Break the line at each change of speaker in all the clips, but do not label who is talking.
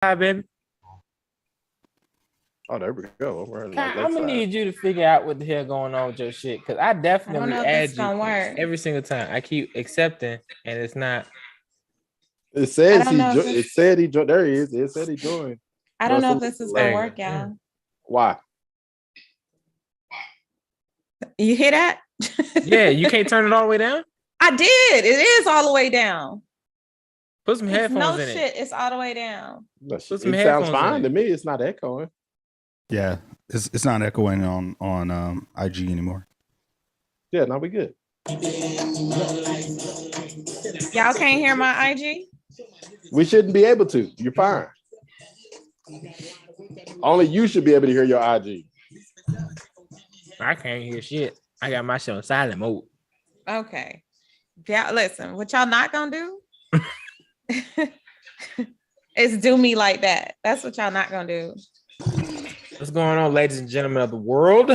Been.
Oh, there we go.
I'm gonna need you to figure out what the hell going on with your shit, because I definitely add you every single time. I keep accepting, and it's not.
It says it said he joined. There he is. It said he joined.
I don't know if this is gonna work, y'all.
Why?
You hear that?
Yeah, you can't turn it all the way down.
I did. It is all the way down.
Put some headphones in it.
It's all the way down.
It sounds fine to me. It's not echoing.
Yeah, it's not echoing on IG anymore.
Yeah, now we good.
Y'all can't hear my IG?
We shouldn't be able to. You're fine. Only you should be able to hear your IG.
I can't hear shit. I got my shit on silent mode.
Okay. Yeah, listen, what y'all not gonna do is do me like that. That's what y'all not gonna do.
What's going on, ladies and gentlemen of the world?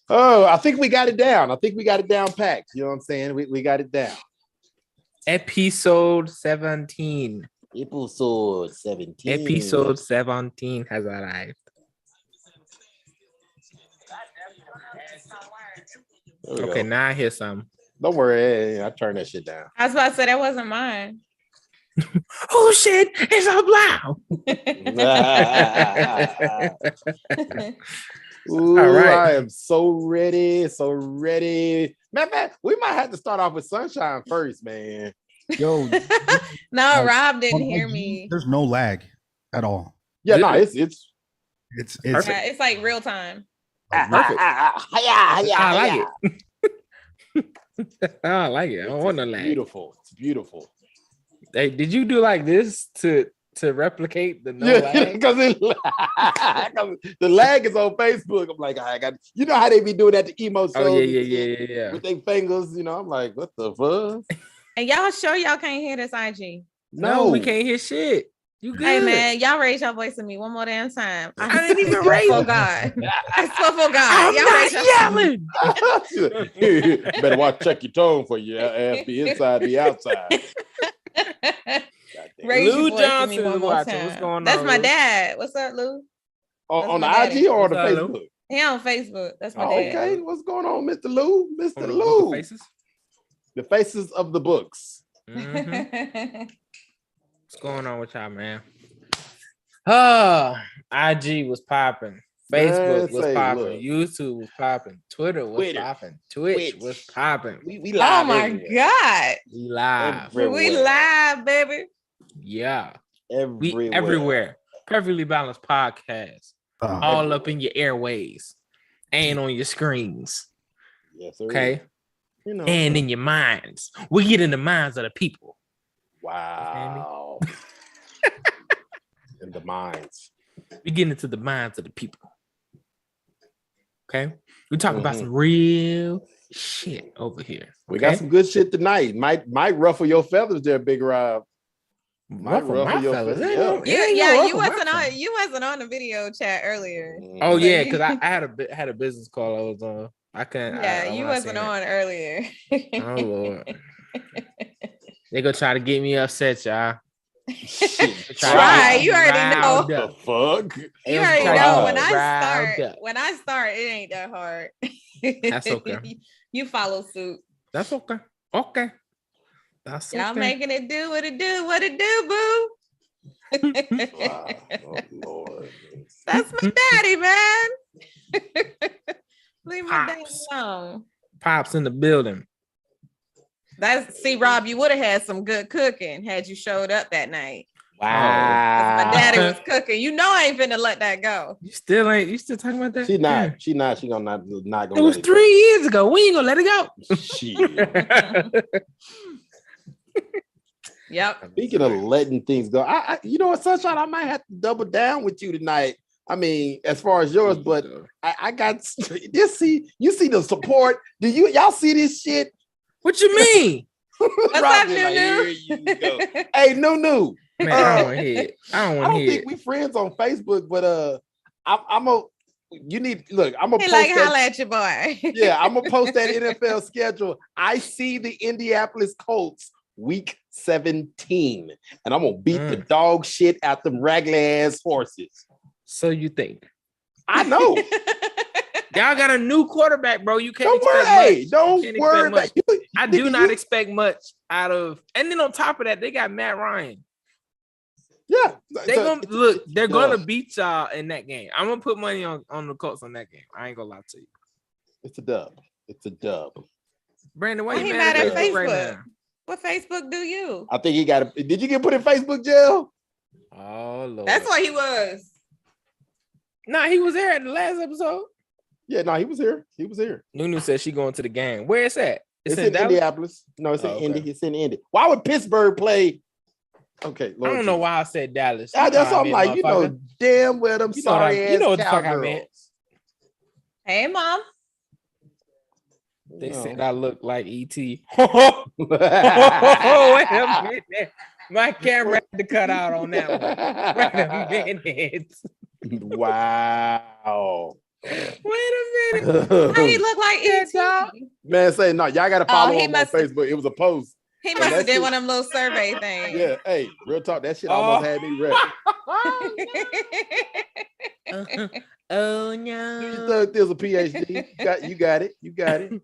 Oh, I think we got it down. I think we got it down packed. You know what I'm saying? We got it down.
Episode 17.
Episode 17.
Episode 17 has arrived. Okay, now I hear some.
Don't worry, I turned that shit down.
I was about to say that wasn't mine.
Oh shit, it's up loud.
Ooh, all right. I am so ready. So ready. Man, we might have to start off with Sunshine first, man.
Yo.
No, Rob didn't hear me.
There's no lag at all.
Yeah, no, it's
it's like real time.
I like it. I like it. I don't want no lag.
Beautiful. It's beautiful.
Hey, did you do like this to replicate the no lag?
Because the lag is on Facebook. I'm like, I got, you know how they be doing that to emo shows?
Oh yeah.
With their fingers, you know. I'm like, what the fuck?
And y'all sure y'all can't hear this IG?
No, we can't hear shit. You good?
Hey man, y'all raise your voice to me one more damn time.
I didn't even raise
it. God. I swear for God.
I'm
y'all
not yelling.
Better check your tone for your ass be inside, be outside.
Lou Johnson is watching. What's going on?
That's my dad. What's up, Lou?
On the IG or on the Facebook?
He on Facebook. That's my dad.
Okay, what's going on, Mr. Lou? Mr. Lou. The faces of the books.
Mm-hmm. What's going on with y'all, man? IG was popping. Facebook was popping. YouTube was popping. Twitter was popping. Twitch was popping.
We live.
Oh my God.
We live.
We live, baby.
Yeah. Everywhere. Perfectly Balanced Podcast. All up in your airways and on your screens.
Yes, sir.
Okay. You know, and in your minds. We get in the minds of the people.
Wow. In the minds.
We get into the minds of the people. Okay. We talk about some real shit over here.
We got some good shit tonight. Might ruffle your feathers there, Big Rob.
Ruffle my feathers.
Yeah, you wasn't on the video chat earlier.
Oh yeah, because I had a business call I was on. I couldn't.
Yeah, you wasn't on earlier.
Oh Lord. They gonna try to get me upset, y'all.
Try. You already know.
The fuck?
You already know when I start, it ain't that hard.
That's okay.
You follow suit.
That's okay. Okay. That's
y'all
okay.
making it do what it do, boo.
Wow. Oh, Lord.
That's my daddy, man. Leave my daddy alone.
Pops in the building.
See, Rob, you would have had some good cooking had you showed up that night.
Wow.
My daddy was cooking. You know I ain't finna let that go.
You still talking about that?
She not. She gonna not gonna.
It was 3 years ago. When you gonna let it go?
Shit.
Yep.
Speaking of letting things go, I you know what, Sunshine, I might have to double down with you tonight. I mean, as far as yours, but I got this. You see the support? Do y'all see this shit?
What you mean?
What's up, Nunu?
Hey, Nunu.
Man, I don't want to hear it.
I don't think we friends on Facebook, but I'm a. You need look. I'm gonna
post like holla at your boy.
Yeah, I'm gonna post that NFL schedule. I see the Indianapolis Colts week 17, and I'm gonna beat the dog shit out them raggedy ass horses.
So you think?
I know.
Y'all got a new quarterback, bro. You can't
Don't
expect
worry.
much.
Don't worry about you.
I do not expect much out of. And then on top of that, they got Matt Ryan.
Yeah,
they're gonna beat y'all in that game. I'm gonna put money on the Colts on that game. I ain't gonna lie to you.
It's a dub. It's a dub.
Brandon, why you
mad at Facebook?
Right now?
What Facebook do you?
I think he got it. Did you get put in Facebook jail?
Oh Lord.
That's what he was.
Nah, he was there at the last episode.
Yeah, no, he was here. He was here.
Nunu said she going to the game. Where is that?
It's in Indianapolis. No, it's in Indy. It's in Indy. Why would Pittsburgh play? Okay,
Lord, I don't know why I said Dallas.
That's what I'm like. You know damn well them sorry ass.
You know what the fuck I meant.
Hey, Mom.
They said I look like E.T. Oh, wait a minute. My camera had to cut out on that one. Wait a minute.
Wow.
Wait a minute.
How he look like E.T.?
Man, say no. Y'all got to follow him on Facebook. It was a post.
He must have did one of them little survey things.
Yeah. Hey, real talk. That shit almost had me ready.
Oh no.
You thought there's a PhD. You got it. You got it.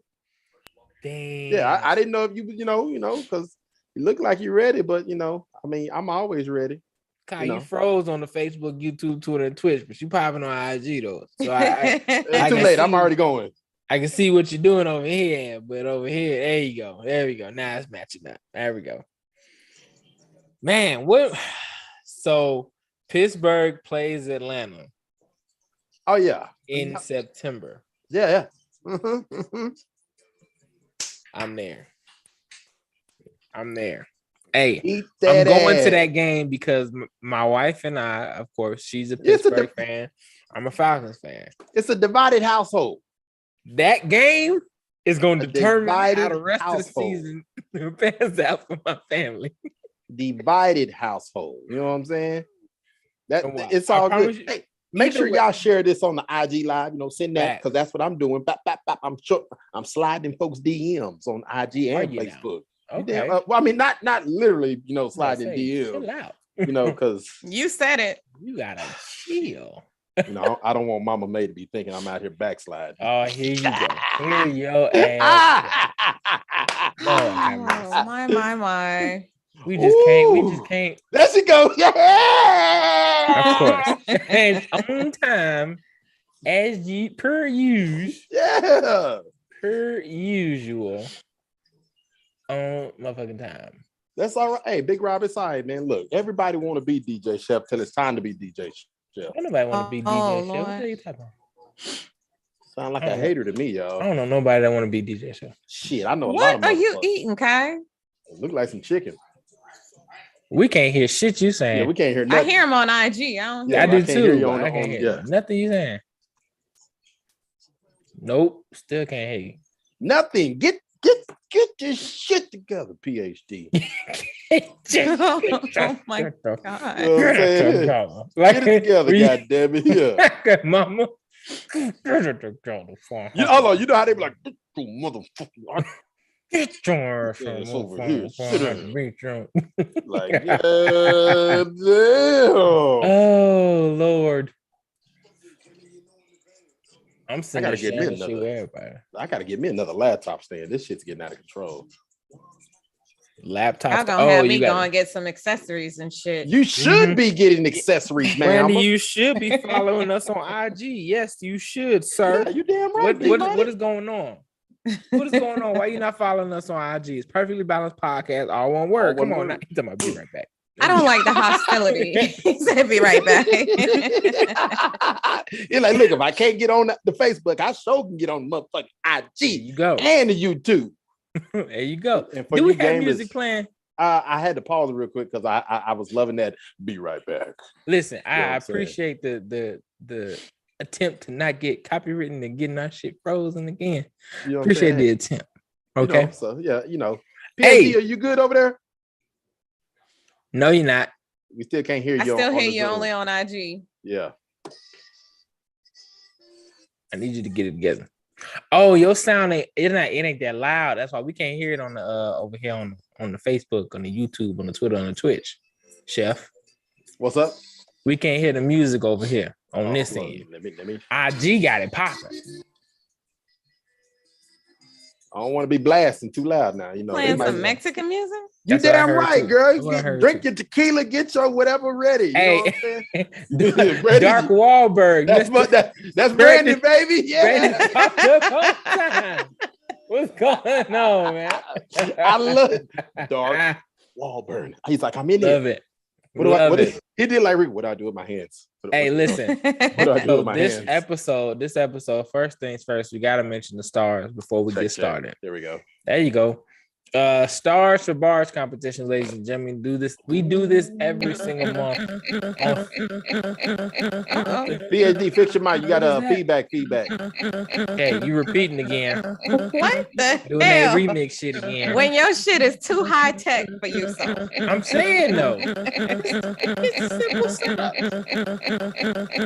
Damn.
Yeah, I didn't know if you know, because you look like you're ready, but I mean, I'm always ready.
Kyle, you froze on the Facebook, YouTube, Twitter, and Twitch, but you popping on IG though. So it's
too late. I'm already going.
I can see what you're doing over here, but over here, there you go. There we go. Now it's matching up. There we go. Man, what? So Pittsburgh plays Atlanta.
Oh yeah,
in September.
Yeah.
I'm there. Hey, I'm going to that game because my wife and I, of course, she's a Pittsburgh fan. I'm a Falcons fan.
It's a divided household.
That game is going to determine how the rest of the season pans out for my family.
Divided household. You know what I'm saying? It's all good. Hey, make sure y'all share this on the IG live. Send that because that's what I'm doing. I'm sliding folks DMs on IG and Facebook.
Okay.
Well, I mean, not literally, sliding DMs.
Chill out.
Because
you said it.
You gotta chill.
I don't want Mama May to be thinking I'm out here backsliding.
Oh, here you go. Here your ass.
Oh, my.
We just can't.
There she go. Yeah.
Of course. And on time, per usual.
Yeah.
Per usual. On motherfucking time.
That's all right. Hey, Big Rob, it's all right, man. Look, everybody want to be DJ Chef till it's time to be DJ Chef.
Nobody want to be DJ Chef. What are you talking about?
Sound like a hater to me, y'all.
I don't know nobody that want to be DJ Chef.
Shit, I know a lot
What
of
are you eating, Kai?
It look like some chicken.
We can't hear shit you saying.
Yeah, we can't hear nothing.
I hear him on IG.
I do too. I can't hear nothing you saying. Nope, still can't hear you.
Nothing. Get your shit together, PhD.
Oh my God.
Get it together, goddammit. Yeah.
Mama.
Although you know how they be like, motherfucker.
Get your ass
over here. Like, damn.
Oh Lord. I'm
I gotta get me another laptop stand. This shit's getting out of control.
Laptop.
I'm gonna have me go and get some accessories and shit.
You should be getting accessories, man.
Randy, you should be following us on IG. Yes, you should, sir.
Yeah, you damn right.
What is going on? What is going on? Why are you not following us on IG? It's Perfectly Balanced Podcast. All one word. Come on, now. I'll be right back.
I don't like the hostility. He said, "Be right back."
You're like, look, if I can't get on the Facebook, I sure can get on the motherfucking IG.
You go
and the YouTube.
There you go.
Do
we have music playing?
I had to pause it real quick because I was loving that. Be right back.
Listen, I appreciate the attempt to not get copywritten and getting our shit frozen again. Appreciate the attempt. Okay.
So yeah,
Hey,
are you good over there?
No, you're not.
We still can't hear you.
I still hear you only on IG.
Yeah.
I need you to get it together. Oh, your sound it ain't that loud. That's why we can't hear it on the over here on on the Facebook, on the YouTube, on the Twitter, on the Twitch. Chef,
What's up?
we can't hear the music over here on this
well,
end.
Let me.
IG got it popping.
I don't want to be blasting too loud now. You know,
Playing
they
some
might-
Mexican music.
You
That's what I
damn
heard
right,
too.
girl.
That's what I heard
Drink
too.
your tequila, get your whatever ready. You know what I'm saying?
Dark Wahlberg.
That's Brandon, baby. Yeah.
Brandon popped up all the time. What's going on, man?
I love it. Dark Wahlberg. He's like, I'm in
Love
there.
it.
What he did like Rick. What do I do with my hands?
Hey, listen.
What do I do
So
with my
this
hands?
episode, first things first, we gotta mention the stars before we get started.
There we go.
There you go. Stars for Bars competition, ladies and gentlemen. We do this every single month.
PhD, fix your mic. You got a
What is that?
feedback.
Hey, you repeating again.
What the
Doing that
hell?
remix shit again.
When your shit is too high tech for you, so
I'm saying though. It's simple stuff.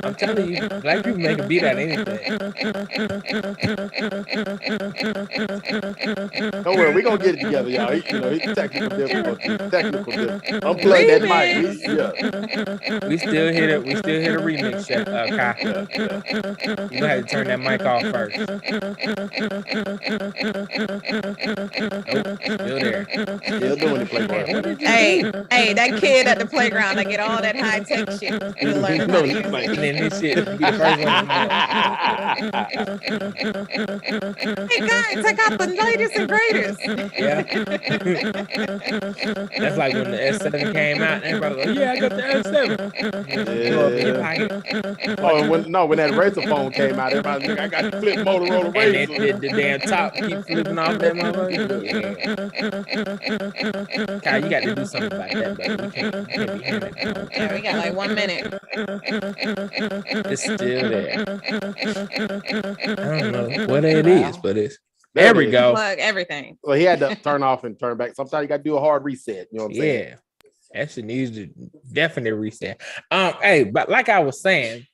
I'm telling you, black people make a beat out of anything.
Don't worry, we're gonna get it together, y'all. It's technical difficulty. Unplug that mic.
We still hit it. We still hit a remix, Chef Kai. You gonna have to turn that mic off first. Nope, still there.
Still doing it, Playboy.
What did you do?
hey, that kid at the playground, I get all that high tech shit. You learn how to use it.
And then this shit be the first one to know.
Hey guys, I got the latest and greatest.
Yeah. That's like when the S7 came out, and everybody was like, yeah, I got the S7. Blow up in your pocket.
Oh, when that Razor phone came out, everybody was like, I got the flip Motorola
And
Razor.
the damn top keep flipping off that motherfucker. Yeah. Kai, you got to do something about that, buddy. You can't be hearing that.
Yeah, we got like 1 minute.
It's still there. I don't know what it is, but it's there we go.
Plug everything.
Well, he had to turn off and turn back. Sometimes you got to do a hard reset. You know what I'm saying?
Yeah. That shit needs to definitely reset. Hey, but like I was saying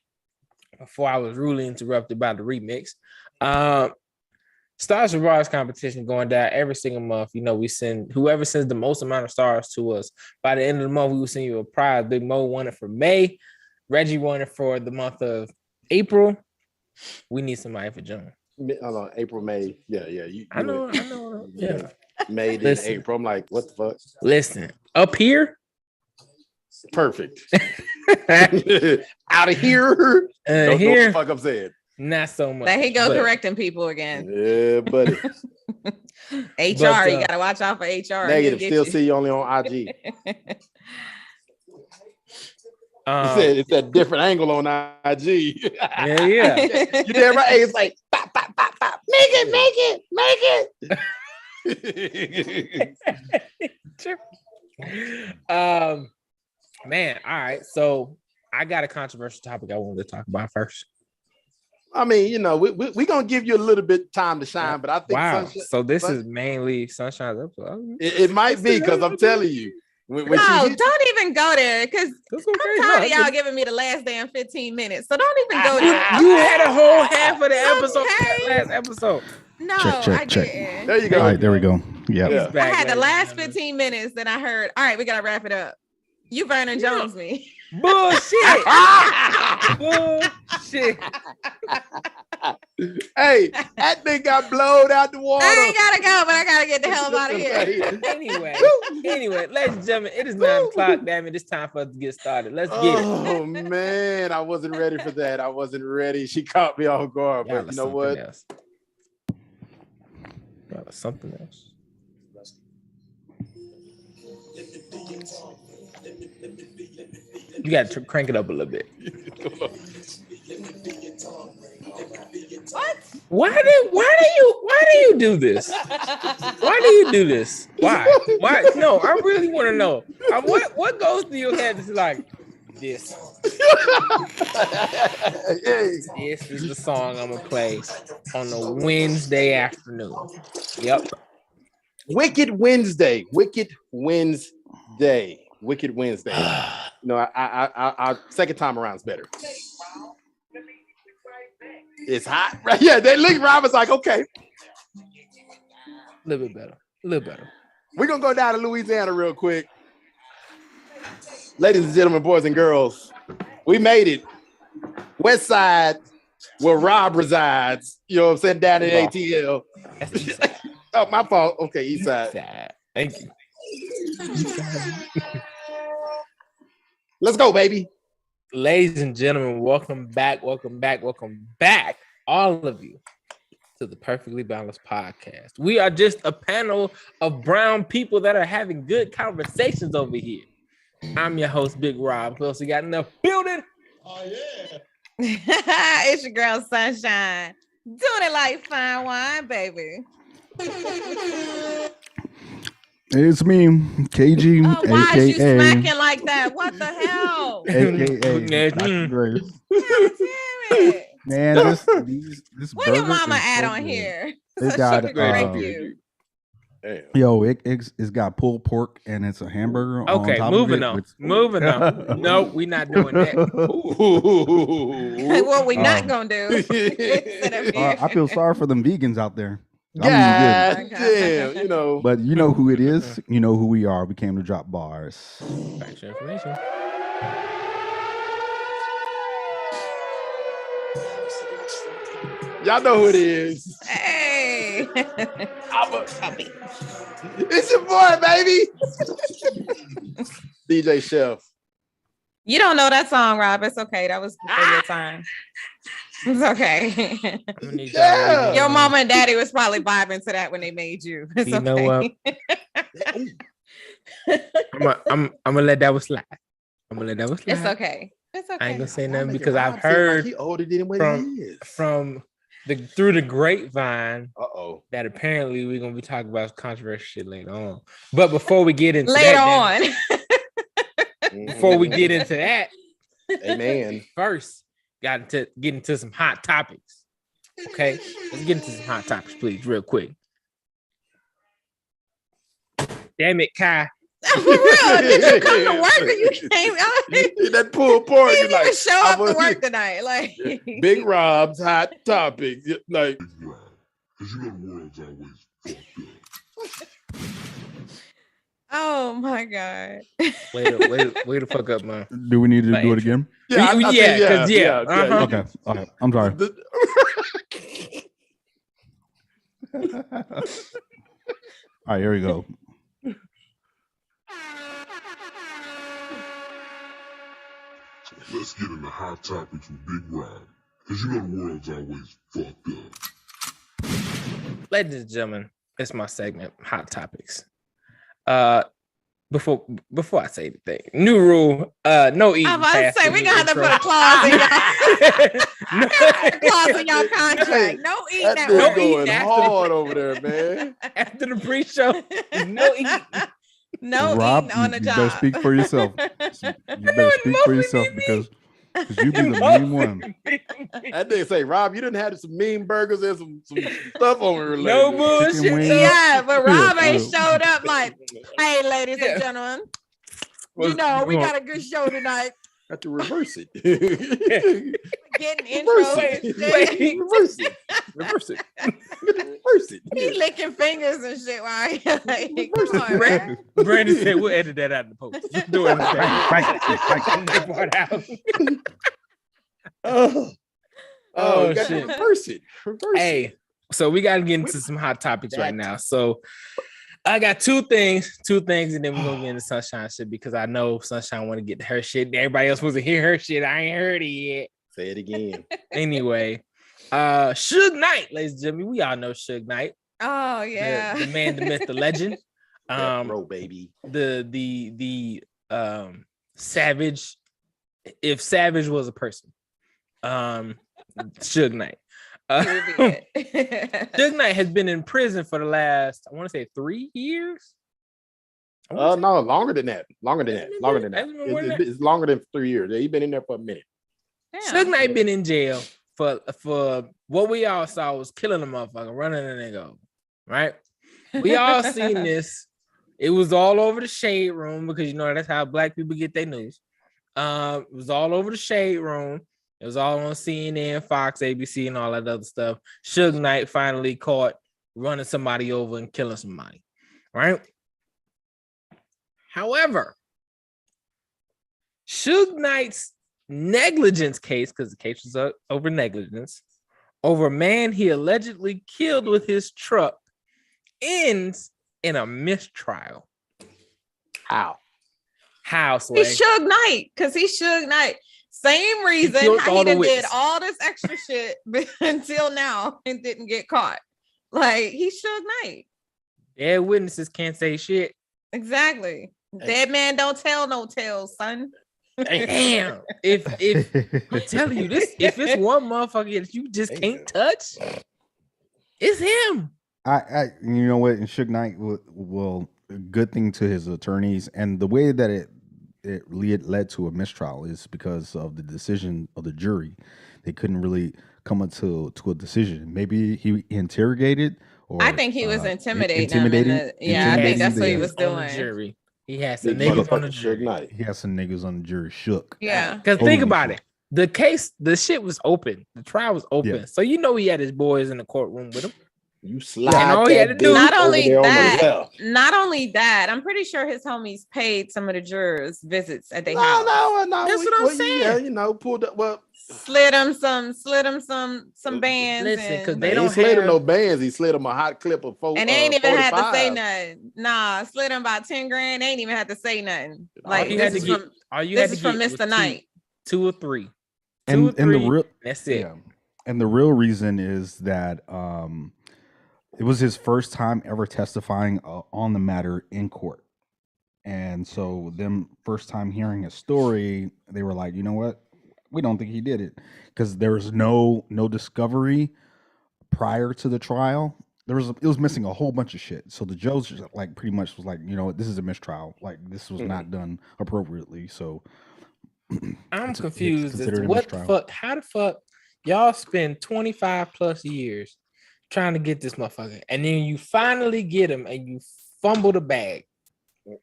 before I was rudely interrupted by the remix, Stars for Bars competition going down every single month. You know, we send whoever sends the most amount of stars to us. By the end of the month, we will send you a prize. Big Mo won it for May. Reggie won it for the month of April. We need somebody for June.
Hold on, April, May. Yeah.
I know. Yeah.
May, then
Listen.
April. I'm like, what the fuck?
Listen, up here,
Perfect. Out of here. Don't know what
here,
the fuck I'm saying.
not so much.
There he go
but-
correcting people again.
Yeah, buddy.
HR, you gotta watch out for HR.
Negative.
He'll
Still
get
see you only on IG.
Um,
It's that different angle on IG.
yeah.
You damn right. Hey, it's like pop, pop, pop, pop. Make it.
Man, all right. So I got a controversial topic I wanted to talk about first.
I mean, you know, we gonna give you a little bit time to shine, but I think
Wow.
Sunshine-
So this
Sun-
is mainly Sunshine's episode.
it might be because I'm telling you. When
no,
she-
don't even go there because
That's okay.
I'm
No,
tired of
I
y'all
just-
giving me the last damn 15 minutes. So don't even go there.
You had a whole half of the episode.
Okay.
Last episode.
No,
Check.
I didn't.
there you go.
All right, there we go. Yeah.
Yeah.
I
Back,
had the
ladies
last
and gentlemen.
15 minutes that I heard. All right, we gotta wrap it up. You Vernon Jones me.
Bullshit. Bullshit.
Hey, that thing got blown out the water.
I ain't gotta go, but I gotta get the hell up out of here.
Anyway, ladies and gentlemen, it is 9 o'clock. Damn it, it's time for us to get started. Let's get it.
Oh man, I wasn't ready for that. I wasn't ready. She caught me off guard.
Y'all
But
are
you know
something
what?
else. Y'all are something else. You got to crank it up a little bit.
What?
Why do you do this? Why do you do this? Why? No, I really want to know. What goes through your head? It's like this. This is the song I'm gonna play on a Wednesday afternoon. Yep.
Wicked Wednesday. No, our second time around is better. It's hot, right? Yeah, they look. Rob was like, okay.
A little bit better.
We're gonna go down to Louisiana real quick. Ladies and gentlemen, boys and girls, we made it. West Side, where Rob resides. You know what I'm saying? Down in ATL.
That's the east side.
Oh, my fault. Okay, East Side.
Thank you.
Let's go, baby.
Ladies and gentlemen, welcome back, all of you, to the Perfectly Balanced Podcast. We are just a panel of brown people that are having good conversations over here. I'm your host, Big Rob. Who else we got in the building?
Oh, yeah.
It's your girl Sunshine. Doing it like fine wine, baby.
It's me, KG,
Oh, why is you
aka
smacking like that? What the hell?
aka Dr. Grace.
God damn it.
Man, this
Where your
burger
mama
is
at
so
on
good.
here?
It
So
got,
she can rape you.
Damn.
Yo, it's got pulled pork and it's a hamburger.
Okay,
on top
moving
of
on.
it,
Moving on. No, we're not doing that.
What we not
Oh.
gonna do? Sit up here.
I feel sorry for them vegans out there. I'm
God
eating
damn, you know.
good. But you know who it is. You know who we are. We came to drop bars.
Factual information.
Y'all know who it is.
Hey.
It's your boy, baby. DJ Chef.
You don't know that song, Rob. It's okay. That was before your time. It's okay.
I'm gonna need
Yeah.
y'all to-
Your mama and daddy was probably vibing to that when they made you. It's
You know
okay.
what? I'm gonna let that one slide. I'm gonna let that one slide.
It's okay. It's okay.
I ain't gonna say
Y'all
nothing
making
because I've
Rob seem like
heard
he older than what
from-
he is.
from through the grapevine
Uh-oh.
that apparently we're gonna be talking about controversial shit later on. But before we get into
Later
that,
on.
before we get into that,
Amen.
first got to get into some hot topics. Okay, let's get into some hot topics, please, real quick. Damn it, Kai.
For real, did you come to work or you came out?
That pulled pork.
You
You
didn't even
like,
show up
I'm
to
a-
work tonight. Like
Big Rob's hot topics. Like,
Because you know the world's always fucked up.
oh my God.
Wait the fuck up, man.
Do we need to do it again?
yeah, I
Yeah,
think,
'cause yeah, uh-huh.
Okay. All right. I'm sorry. All right. Here we go.
Let's get into hot topics with Big Rob. Because you know the world's always fucked up.
Ladies and gentlemen, it's my segment, Hot Topics. Before I say anything, new rule, no eating.
I'm about to
past
say
the
we gonna have to
intro.
put a clause in
No-
clause in your contract. No eating
that
that
dude
word.
going
eating
hard over there, man.
After the pre-show, no eating.
No
Rob,
eating on the
you
job.
better speak for yourself. You better speak for yourself because you be the main one.
That nigga say, Rob, you didn't have some mean burgers and some stuff over here.
No
lately."
bullshit.
wings.
though.
Yeah, but Rob ain't
Yeah.
showed up like, hey, ladies
Yeah.
and gentlemen,
Was-
you know, we
well,
got a good show tonight.
Have to reverse it.
Getting
Reverse
intros and
it.
shit.
Reverse it. Reverse it. Reverse it.
He licking fingers and shit while he like, come on, man.
Brandon said we'll edit that out in the post. Just do it.
Right.
Part out.
Oh,
Oh,
you got to
shit.
reverse it. Reverse it.
Hey, so we gotta get into some hot topics right now. So I got two things, and then we're gonna get into Sunshine shit because I know Sunshine want to get to her shit. Everybody else wants to hear her shit. I ain't heard it yet.
Say it again.
Anyway, Suge Knight, ladies and gentlemen, we all know Suge Knight.
Oh, yeah.
The man, the myth, the legend.
Bro, baby.
The Savage, if Savage was a person, Suge Knight.
Period.
Suge Knight has been in prison for the last, I want to say 3 years.
No, longer than that. Longer than that. Longer than that.
Hasn't it been more than that?
It's longer than 3 years. He's been in there for a minute.
Suge Knight been in jail for what we all saw was killing a motherfucker, running a nigga over, right? We all seen this. It was all over the Shade Room because you know that's how black people get their news. It was all over the Shade Room. It was all on CNN, Fox, ABC, and all that other stuff. Suge Knight finally caught running somebody over and killing somebody, right? However, Suge Knight's negligence case, because the case was over negligence, over a man he allegedly killed with his truck, ends in a mistrial.
How?
He Suge Knight, because he Suge Knight. Same reason
killed
how
all
he
the
done did
witnesses.
all this extra shit until now and didn't get caught. Like, he Suge Knight.
Dead witnesses can't say shit.
Exactly. Dead man don't tell no tales, son.
Damn. If I'm telling you this, if it's one motherfucker that you just can't touch, it's him.
I you know what? And Suge Knight will a good thing to his attorneys, and the way that it led to a mistrial is because of the decision of the jury. They couldn't really come to a decision. Maybe he interrogated, or
I think he was intimidating.
intimidating.
Yeah, I think that's what he was
On the
doing.
jury. He has some niggas on the
Suge
jury.
Knight.
He has some niggas on the jury shook.
Yeah.
Because
Totally
think about
shook.
it. The case, the shit was open. The trial was open.
Yeah.
So you know he had his boys in the courtroom with him.
You slide
And all he had to
that
do-
dick
Not
over
only
there on the
that,
left.
Not only that, I'm pretty sure his homies paid some of the jurors visits at their
No,
house.
no.
That's what I'm saying.
Yeah, you know, pulled up. Well,
Slid him some bands.
Listen, 'cause
and,
they
he
don't
slid him
have-
no bands. He slid him a hot clip of four.
and they ain't even had to say
45.
nothing. Nah, slid him about 10 grand. They ain't even had to say nothing.
All
Like,
you had
this
to
is
get-
from
All you
this
had to
is from
get
Mr.
was
Knight.
two or three.
And
Two or three.
the real
That's it.
Yeah. And the real reason is that it was his first time ever testifying on the matter in court. And so them first time hearing his story, they were like, you know what? We don't think he did it. Because there was no discovery prior to the trial. It was missing a whole bunch of shit. So the judge just, like, pretty much was like, you know what, this is a mistrial. Like, this was not done appropriately. So
I'm
it's
confused as
considered
to
a
what the
mistrial.
fuck, how the fuck y'all spend 25 plus years trying to get this motherfucker, and then you finally get him and you fumble the bag.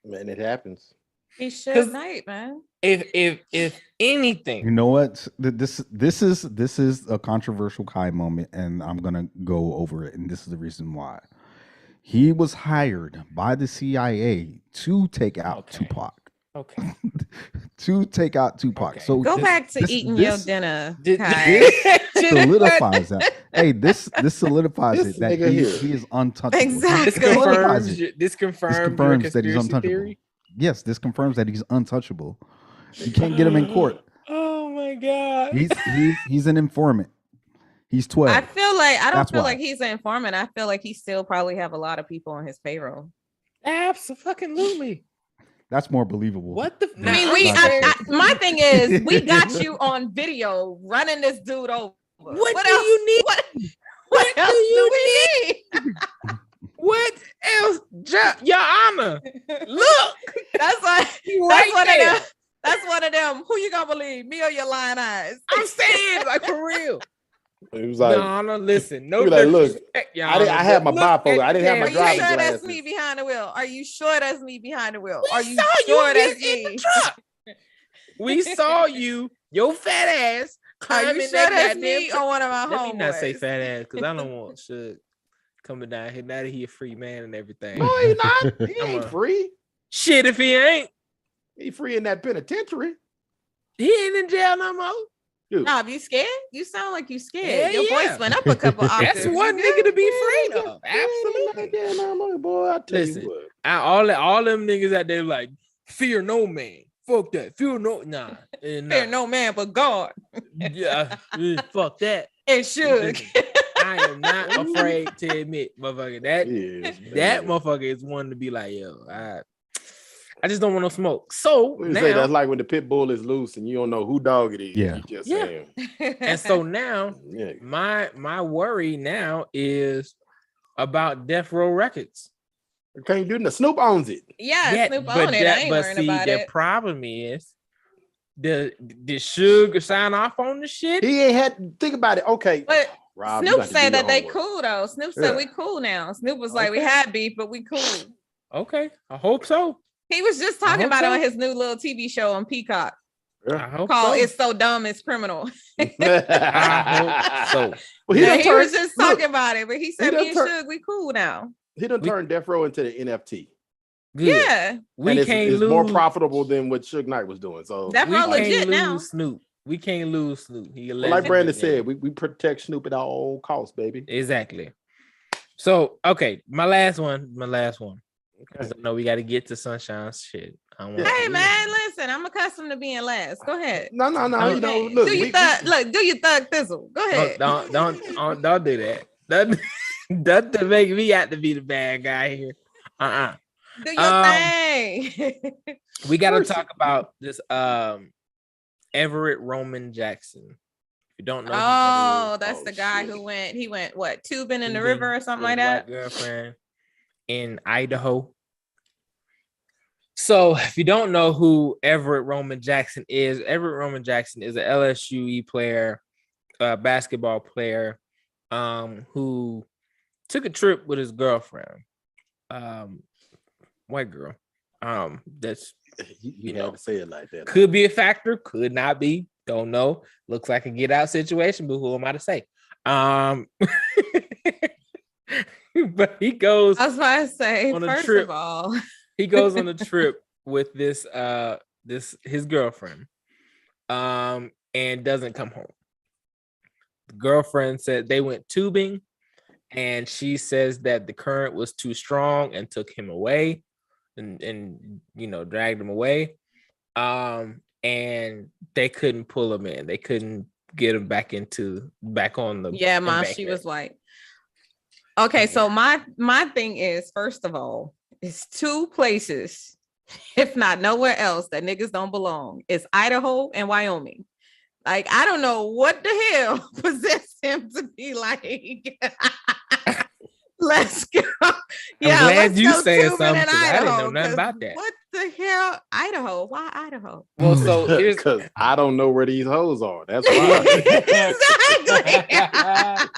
Man, it happens.
He
'Cause-
Suge Knight, man.
If anything,
You know what? This is a controversial Kai moment, and I'm gonna go over it. And this is the reason why. He was hired by the CIA to take out
Okay.
Tupac.
okay.
To take out Tupac.
Okay.
So
Go
this-
back to
this-
eating
this
your dinner.
Did-
Kai.
solidifies that. Hey, this solidifies
This
it that
nigga
he
here.
is untouchable.
Exactly.
This
Solidifies
confirms
it.
this confirms, your
confirms that he's
conspiracy
untouchable.
theory.
Yes, this confirms that he's untouchable. You can't get him in court.
Oh my god.
He's an informant. He's 12.
I feel like I don't
That's
feel
why.
like he's an informant. I feel like he still probably have a lot of people on his payroll.
Absolutely.
That's more believable.
What the?
I mean, my thing is, we got you on video running this dude over.
What do you need?
What
do
else
you
do we need?
What else, Your Honor? Look,
That's like
you
that's
right
one
there.
of them. That's one of them. Who you gonna believe, me or your lying eyes?
I'm saying, like, for real.
It was like,
Your Honor, listen. No
he was like, look,
disrespect, Your
I
Honor,
had my
but look
bifocal.
at
I didn't have
the
my
Are you
driver's
sure that's
glasses.
me behind the wheel? Are you sure that's me behind the wheel?
We
Are you
saw
sure
you
that's
get in the
me?
truck. We saw you, your fat ass,
Are
climbing
you sure
that
that's
goddamn
me
truck.
or one of my
Let me not say
homeboys?
fat ass because I don't want Suge coming down here. Now that he a free man and everything.
No, he not. He
I'm
ain't
a-
free.
Shit, if he ain't,
He free in that penitentiary.
he ain't in jail no more.
Nah, you scared? You sound like you scared.
Yeah,
Your
yeah.
voice went up a couple octaves.
That's one nigga to be afraid of. Absolutely.
Yeah, no, boy, I tell
Listen.
you what.
All them niggas out there like fear no man. Fuck that. Fear no nah.
Fear no man but God.
Yeah. Fuck that.
And Suge.
I am not afraid to admit, motherfucker. That
Yes,
that
man.
motherfucker is one to be like, yo, I just don't want no smoke. So
What you say? That's
now,
like when the pit bull is loose and you don't know who dog it is.
Yeah.
You just
Yeah.
saying,
and so now
yeah.
my worry now is about Death Row Records.
Can't do nothing. Snoop owns it.
Yeah, Snoop on it. I ain't worrying about
the
it.
problem is did Suge sign off on the shit?
He ain't had think about it. Okay.
But
Rob, you
Snoop
got to
said
do your
that they
homework.
cool though. Snoop said
Yeah.
we cool now. Snoop was like, we
Okay.
had beef, but we cool.
Okay, I hope so.
He was just
I
talking
hope
about it
so.
on his new little TV show on Peacock
I hope
called
so.
"It's So Dumb It's Criminal."
I hope so.
Well,
Yeah,
done
he
turned-
was just
look,
talking about it, but he said
done
me and
turned-
Suge, we cool now.
He done
We-
turned Death Row into the NFT.
Good.
Yeah,
We
and
can't
it's
lose.
more profitable than what Suge Knight was doing. So,
That
We
bro
can't
legit
lose
now.
Snoop. We can't lose Snoop. He a
well, like
legend,
Brandon
nigga.
said, we protect Snoop at all costs, baby.
Exactly. So okay, my last one. Because
Okay.
I know we got to get to Sunshine's shit. I don't want
Yeah.
Hey man, listen, I'm accustomed to being last. Go ahead.
No, you know,
Hey,
look,
do your thug. Do your thug thizzle. Go ahead.
don't do that. That to make me out to be the bad guy here.
Do your thing.
We got to
Mercy.
talk about this Everett Roman Jackson. If you don't know, who
Oh,
that
that's
Oh,
the guy
shit.
who went. He went what? Tubing
is,
in the river or something
with
like
his
that.
white girlfriend in Idaho. So, if you don't know who Everett Roman Jackson is a LSU player, basketball player, who took a trip with his girlfriend, white girl. That's
You had to say it like that.
could be a factor, could not be, don't know. Looks like a get out situation, but who am I to say? But he goes
I was about to say,
on a
first
trip.
of all,
He goes on a trip with his girlfriend, and doesn't come home. The girlfriend said they went tubing, and she says that the current was too strong and took him away, and dragged him away. And they couldn't pull him in. They couldn't get him back on the
yeah, ma, she
embankment.
was like, okay. So my thing is, first of all, it's two places, if not nowhere else, that niggas don't belong. It's Idaho and Wyoming. Like, I don't know what the hell possessed him to be like, let's go. Yeah,
glad
let's
you
go
saying
tubing
something,
in
'cause I didn't know
Idaho,
nothing
'cause
about that.
What the hell, Idaho? Why Idaho?
Well, so here's
because I don't know where these hoes are. That's why.
Exactly.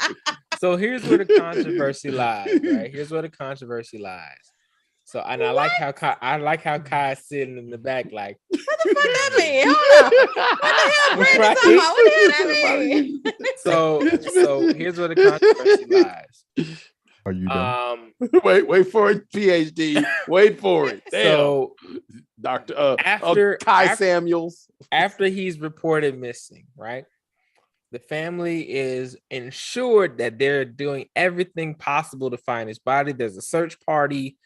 So here's where the controversy lies, right? Here's where the controversy lies. So, and I like how Kai is sitting in the back, like,
What the fuck that mean? Hold on. What the hell, Brandon
Right.
talking about? What the hell that mean?
so here's where the controversy lies.
Are you done?
wait for it, PhD. Wait for it. Damn.
So
Dr.
after
Samuels.
after he's reported missing, right? The family is ensured that they're doing everything possible to find his body. There's a search party,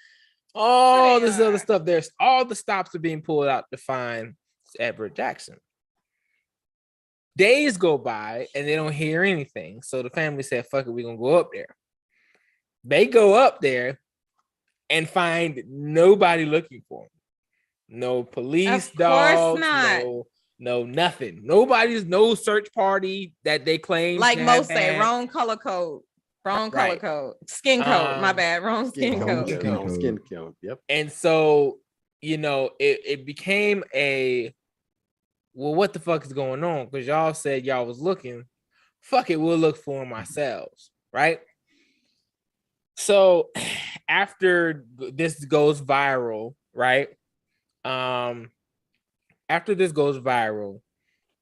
all this other stuff. There's all the stops are being pulled out to find Everett Jackson. Days go by and they don't hear anything. So the family said, fuck it, we're gonna go up there. They go up there and find nobody looking for him. No police
Of course
dogs,
not.
no nothing. No search party that they claim.
Like
to
most
have
say,
had.
wrong color code. Wrong color
Right.
code. Skin code. My bad. Wrong skin
Skin
code.
code. Skin code. Yep.
And so, it became a, well, what the fuck is going on? Because y'all said y'all was looking. Fuck it, we'll look for him ourselves, right? So after this goes viral, right? After this goes viral,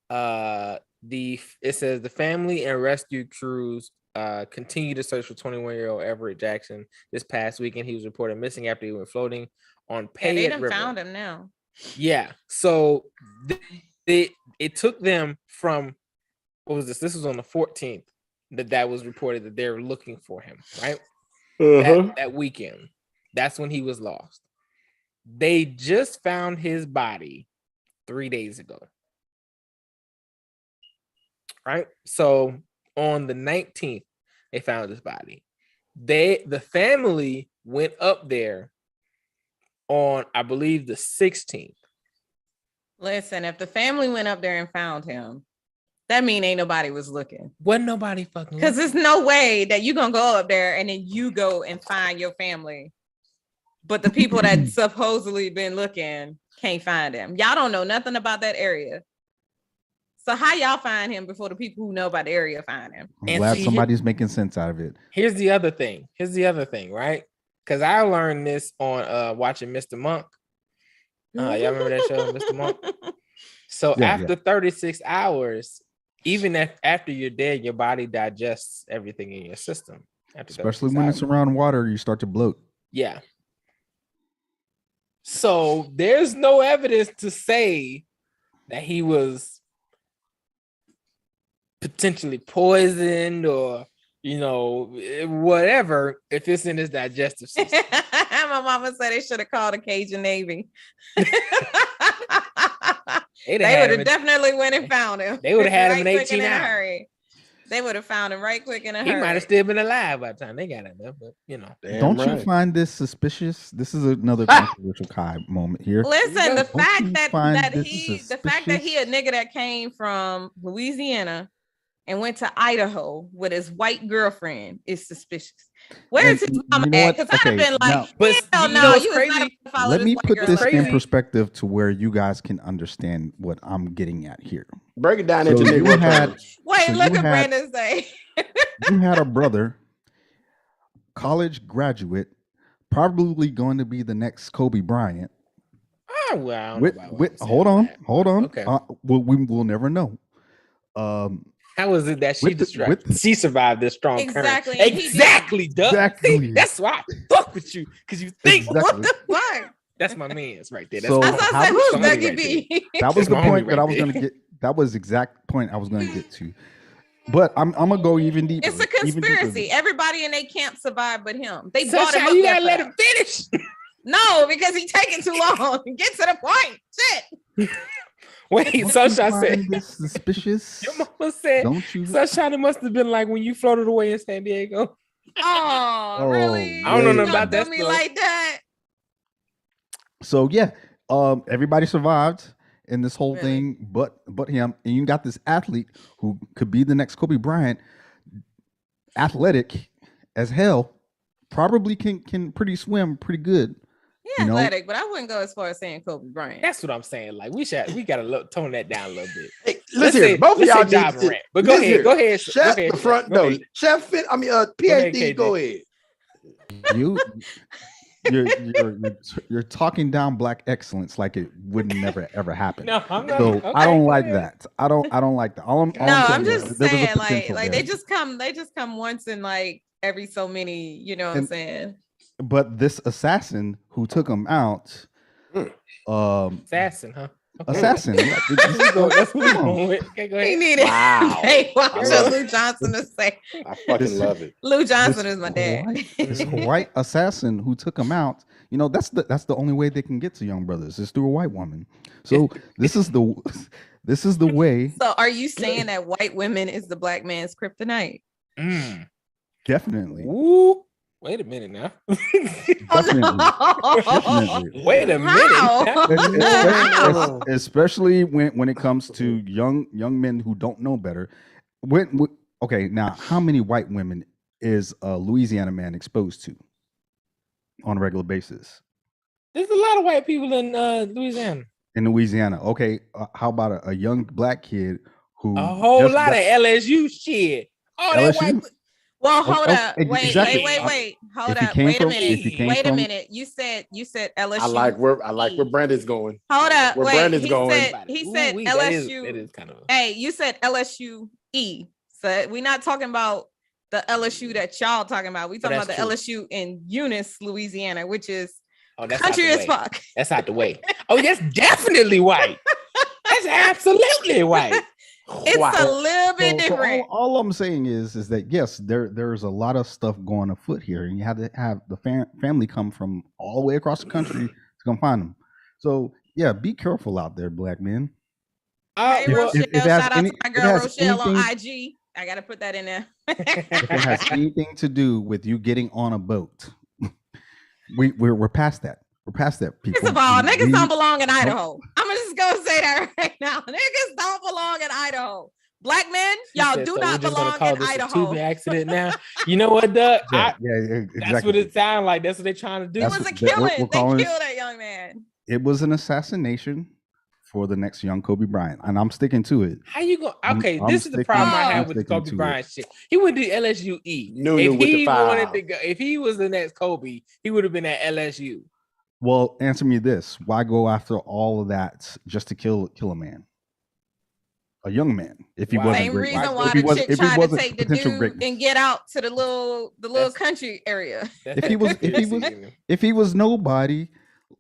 it says the family and rescue crews continue to search for 21-year-old Everett Jackson. This past weekend, he was reported missing after he went floating on
Yeah, they
Payette
done
River.
found him now.
Yeah. So it took them from, what was this? This was on the 14th that was reported that they're looking for him, right? That weekend. That's when he was lost. They just found his body 3 days ago. Right? So on the 19th, they found his body. The family went up there on, I believe, the 16th.
Listen, if the family went up there and found him, that mean ain't nobody was looking.
Wasn't nobody fucking
Because there's no way that you gonna go up there and then you go and find your family. But the people that supposedly been looking can't find him. Y'all don't know nothing about that area. So how y'all find him before the people who know about the area find him?
I'm
And
glad
see,
somebody's making sense out of it.
Here's the other thing, right? Because I learned this on watching Mr. Monk. Y'all remember that show, Mr. Monk? So after 36 hours, even after you're dead, your body digests everything in your system.
Especially when it's around water, you start to bloat.
Yeah. So there's no evidence to say that he was potentially poisoned or, you know, whatever, if it's in his digestive system.
My mama said they should have called the Cajun Navy.
They
They would have definitely went and found him.
They would have had him in
Right quick
18
and a
hours.
hurry. They would have found him right quick in a
He
hurry.
might have still been alive by the time they got him there, but you know.
Don't you find this suspicious? This is another controversial Kai moment here.
Listen, the
Don't
you
fact that
find
that
this
he the fact that he a nigga that came from Louisiana and went to Idaho with his white girlfriend is suspicious. Where's his mama
you know
at?
what?
Because I'd have
Okay,
been like,
now-
But
hell
you
no,
know what's
you was not
crazy?
about to follow
Let
this
me
white
put
girl
this
like
in
that.
perspective to where you guys can understand what I'm getting at here.
Break it down
So
into
you
nigga
had-
terms.
Wait,
So
look
you
at
had-
Brandon say.
You had a brother, college graduate, probably going to be the next Kobe Bryant.
Oh, well, I don't
With,
know about
with,
what I'm
hold
saying
on,
about that.
hold on.
Okay.
We'll never know.
How is it that she
with-
she survived this strong
Exactly,
current?
and he
Exactly, Doug.
Exactly.
See, that's why I fuck with you, because you think
Exactly.
What the fuck?
that's my man's right there. That's
So
my
I was
homie.
gonna say,
how-
who's
somebody
Dougie
right
B?
That was
That's
the
my homie
point that
right
I was
there.
going to get. That was the exact point I was going to get to. But I'm gonna go even deeper.
It's a
even deeper.
conspiracy. Everybody in their camp survived but him. They
So
bought him up
you
there
gotta
for
let
that.
him finish.
No, because he taking too long. Get to the point. Shit.
Wait,
Don't you
Sunshine said.
find this suspicious.
Your mama said.
Don't you?
Sunshine, it must have been like when you floated away in San Diego.
Oh,
Oh,
really?
I don't know
You
nothing
gonna
about that
do me
story.
like that.
So yeah, everybody survived in this whole
Really?
thing, but him. And you got this athlete who could be the next Kobe Bryant, athletic as hell, probably can pretty swim pretty good.
Yeah,
You know?
athletic, but I wouldn't go as far as saying Kobe Bryant.
That's what I'm saying. Like we gotta tone that down a little bit.
Hey,
Let's
listen,
say-
both of
let's
y'all
say Ja
need
Morant. But go ahead, go ahead,
Chef,
go ahead,
the front
go
door.
ahead.
Chef Fit,
ahead,
PhD,
KJ.
go ahead.
You you're talking down black excellence like it would never ever happen.
No, I'm not.
So
okay,
I don't
go
like
ahead.
that. I don't like that. All
No, I'm
saying is
just
there was a
saying, like
potential
they
there.
just come once in like every so many, you know what I'm
And-
saying?
But this assassin who took him out,
Assassin, huh? Okay.
assassin.
That's what we
Come on.
going with. Okay, go
He
ahead.
needed
Wow.
Hey, watch
I love
Lou Johnson to say.
I fucking
This-
love it.
Lou Johnson
This
is my dad.
This white assassin who took him out. You know, that's the only way they can get to young brothers is through a white woman. So this is the way.
So are you saying that white women is the black man's kryptonite?
Mm.
Definitely.
Ooh, wait a minute now.
Definitely.
Wait a
How?
minute.
Especially, especially when it comes to young men who don't know better. Okay, now how many white women is a Louisiana man exposed to on a regular basis
There's a lot of white people in Louisiana.
in Louisiana? Okay, how about a young black kid who
A whole
just
lot
got-
of LSU shit. All that
LSU?
white.
Well, hold
Oh,
up. Wait,
exactly.
wait. Hold
If he
up.
came
Wait a
from-
minute.
if he came
Wait a
from-
minute. You said LSU.
I like where Brandon's going.
Hold up.
where
Wait.
Brandon's
He
going.
said
Ooh-wee,
LSU.
That is kind of.
Hey, you said LSU E. So we're not talking about the LSU that y'all talking about. We talking about
that's
the
true.
LSU in Eunice, Louisiana, which is
Oh, that's
country
out
as
the way.
fuck.
That's out the way. Oh, that's definitely white. That's absolutely white.
It's
Wow.
a little bit
So
different.
all I'm saying is that yes, there's a lot of stuff going afoot here, and you have to have the family come from all the way across the country to come find them. So yeah, be careful out there, black men.
Hey,
if-
Rochelle,
if it has
shout out
any-
to my
if it
girl
has
Rochelle on
anything-
IG. I gotta put that in there.
If it has anything to do with you getting on a boat, we're past that. We're past that. People.
First of all, niggas
We-
don't belong in Idaho. I'm just gonna say that right now. Niggas don't belong in Idaho. Black men, y'all do not belong in
A
Idaho.
tubing accident now. You know what, Doug?
Yeah, exactly.
That's what it sounds like. That's what they're trying to do.
It
That's
was a
what- we're
killing.
calling
They
it-
killed that young man.
It was an assassination for the next young Kobe Bryant, and I'm sticking to it.
How you go?
I'm-
Okay,
I'm
this is the
sticking-
problem I
I'm
have with the
sticking
Kobe
to it.
Bryant shit. He went to LSU.
Nunu
If
with the
he wanted
foul.
to go, if he was the next Kobe, he would have been at LSU.
Well, answer me this: why go after all of that just to kill a man, a young man? If he
Wow.
wasn't
Same
great,
reason
If
why
he
the
wasn't-
chick
if he
tried to
wasn't
take the
potential
dude
greatness.
and get out to the little
That's-
country area.
That's
If he was- if he was- if he was nobody,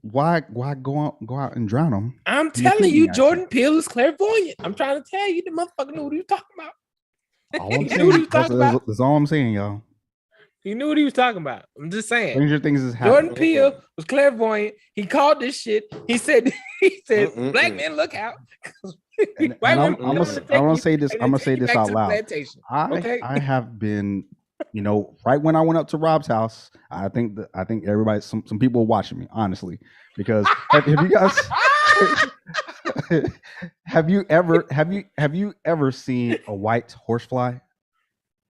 why go out and drown them?
I'm
In the
telling
shooting
you,
action.
Jordan Peele is clairvoyant. I'm trying to tell you, the motherfucker knew what he was talking about.
All I'm
He knew what he
saying,
was talking about.
that's all I'm saying, y'all.
He knew what he was talking about. I'm just saying.
Stranger things is
Jordan
happening.
Peele was clairvoyant. He called this shit. He said, black men look out.
And
White
I'm
women
gonna
coming to take you
say this.
and
I'm
then
gonna say
take you
this
back
out
to the
loud.
plantation. Okay.
I have been, right when I went up to Rob's house, I think everybody, some people were watching me, honestly, because have you guys have you ever seen a white horsefly?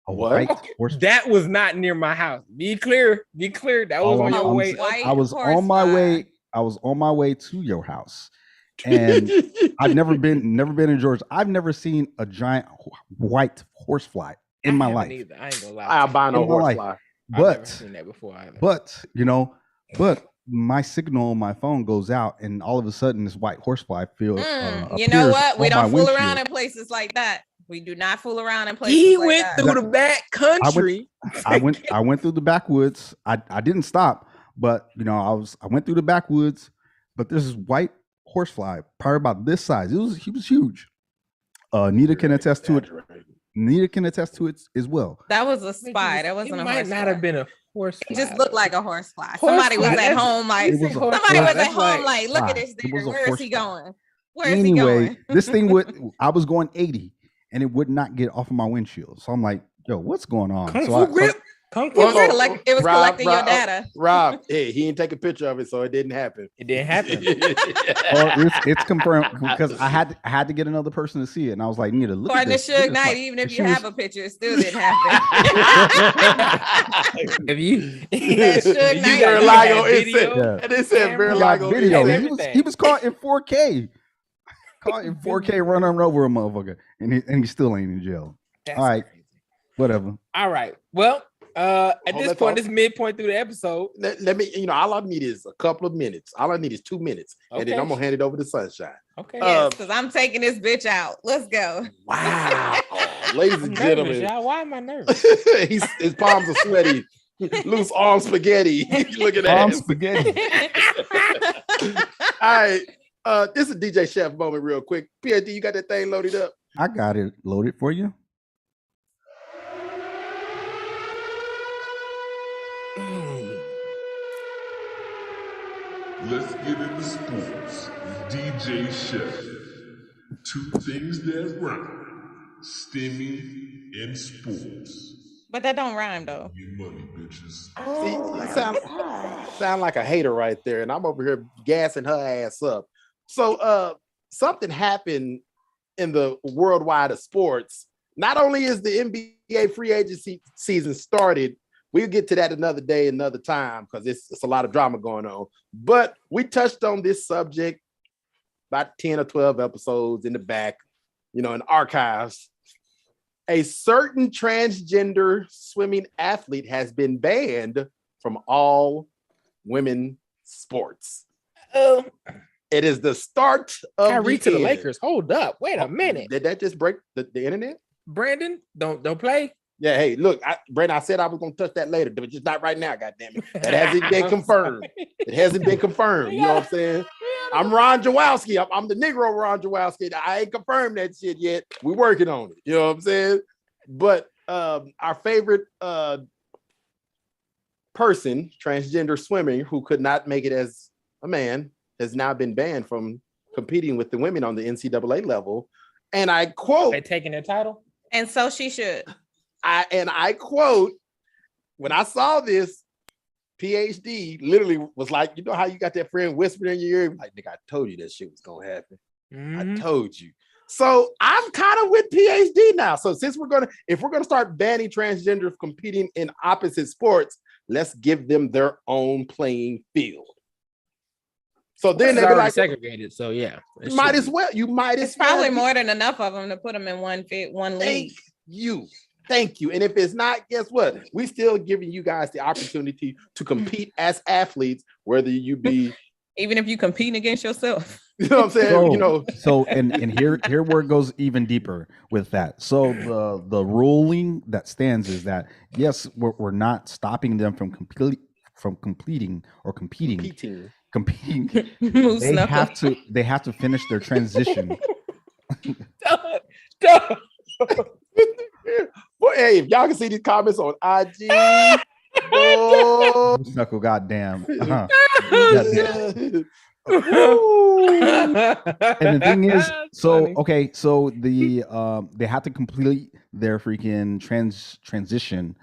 A
What?
white
Okay,
horsefly.
that was not near my house. Be clear. That was on your way.
I was on my way. I was on my way to your house, and I've never been in Georgia. I've never seen a giant white horsefly in my life.
Either. I ain't gonna lie.
Albino
In my life.
horsefly.
I've never
But
seen that before either.
but my signal on my phone goes out, and all of a sudden this white horsefly
You know
appears
what? We
on my
don't fool around
windshield.
in places like that. We do not fool around in places
He
like
went
that.
through the back country.
I went through the backwoods. I didn't stop, but I went through the backwoods. But this is white horsefly, probably about this size. He was huge. Nita can attest to it. Nita can attest to it as well.
That was a spy. That wasn't
it
a
might
horsefly.
not have been a horsefly.
It just looked like a horsefly.
Horsefly,
Somebody was at
that's-
home like
It was a
somebody
horsefly.
was at
That's
home
like-
like look at this
It was
nigga.
a
Where is he
horsefly.
going? Where is he
Anyway,
going?
this thing I was going 80, and it would not get off of my windshield. So I'm like, yo, what's going on?
Kung
So
Fu grip. Kung Fu
It was,
grip.
it was
Rob,
collecting your
Rob,
data.
Rob, hey, he didn't take a picture of it, so it didn't happen.
It didn't happen.
it's confirmed because I had to get another person to see it, and I was like, Nita, look at
According to
this. Look at
Suge
this.
Knight,
Like,
even if
she
you
was-
have a picture, it still didn't happen.
If you,
Suge
you
Knight.
got
Verlago, it
video,
said,
Yeah.
and it said
camera,
He got
Verlago.
video.
and
He was
everything.
caught in 4K. Caught in 4K running over a motherfucker, and he still ain't in jail.
That's
All right.
crazy.
Whatever.
All right. Well, at
Hold
this
that
point,
thought.
it's midpoint through the episode.
Let me, all I need is a couple of minutes. All I need is 2 minutes, and then
Okay.
I'm gonna hand it over to Sunshine.
Okay.
Uh,
Because I'm taking this bitch out. Let's go.
Wow, ladies
I'm
and
nervous,
gentlemen,
y'all. Why am I nervous?
his palms are sweaty. Loose arm spaghetti. Look at
Palm
that.
spaghetti.
All right. This is DJ Chef moment real quick. PhD, you got that thing loaded up?
I got it loaded for you.
Let's get into sports. DJ Chef. Two things that rhyme. Stimmy and sports.
But that don't rhyme though.
Get money, bitches.
See, you sound like a hater right there, and I'm over here gassing her ass up. So something happened in the worldwide of sports. Not only is the NBA free agency season started, we'll get to that another day, another time, because it's a lot of drama going on. But we touched on this subject about 10 or 12 episodes in the back, in archives. A certain transgender swimming athlete has been banned from all women sports.
Oh,
It is the start of
Kyrie to the
end.
Lakers. Hold up. Wait a minute.
Did that just break the internet?
Brandon, don't play.
Yeah, hey, look, Brandon, I said I was going to touch that later, but just not right now, goddammit. That hasn't been confirmed. It hasn't been confirmed. You know what I'm saying? I'm Ron Jaworski. I'm the Negro Ron Jaworski. I ain't confirmed that shit yet. We're working on it. You know what I'm saying? But our favorite person, transgender swimmer, who could not make it as a man, has now been banned from competing with the women on the NCAA level. And I quote,
They taking their title.
And so she should.
I quote, when I saw this, PhD literally was like, you know how you got that friend whispering in your ear? Like, nigga, I told you that shit was gonna happen.
Mhm.
I told you. So I'm kind of with PhD now. So since if we're gonna start banning transgenders competing in opposite sports, let's give them their own playing field. So then
It's
they'll be
already
like,
segregated. So yeah,
you might as well. You might as
It's probably
well.
more than enough of them to put them in one league.
Thank you. And if it's not, guess what? We still giving you guys the opportunity to compete as athletes, whether you be,
Even if you competing against yourself.
you know what I'm saying?
So and here where it goes even deeper with that. So the ruling that stands is that yes, we're not stopping them from completing or competing competing,
Moose
they
knuckle.
have to finish their transition.
Well, hey, if y'all can see these comments on IG, boy,
Moose knuckle, goddamn. Uh-huh. And the thing is, so
Funny.
okay, so they have to complete their freaking transition,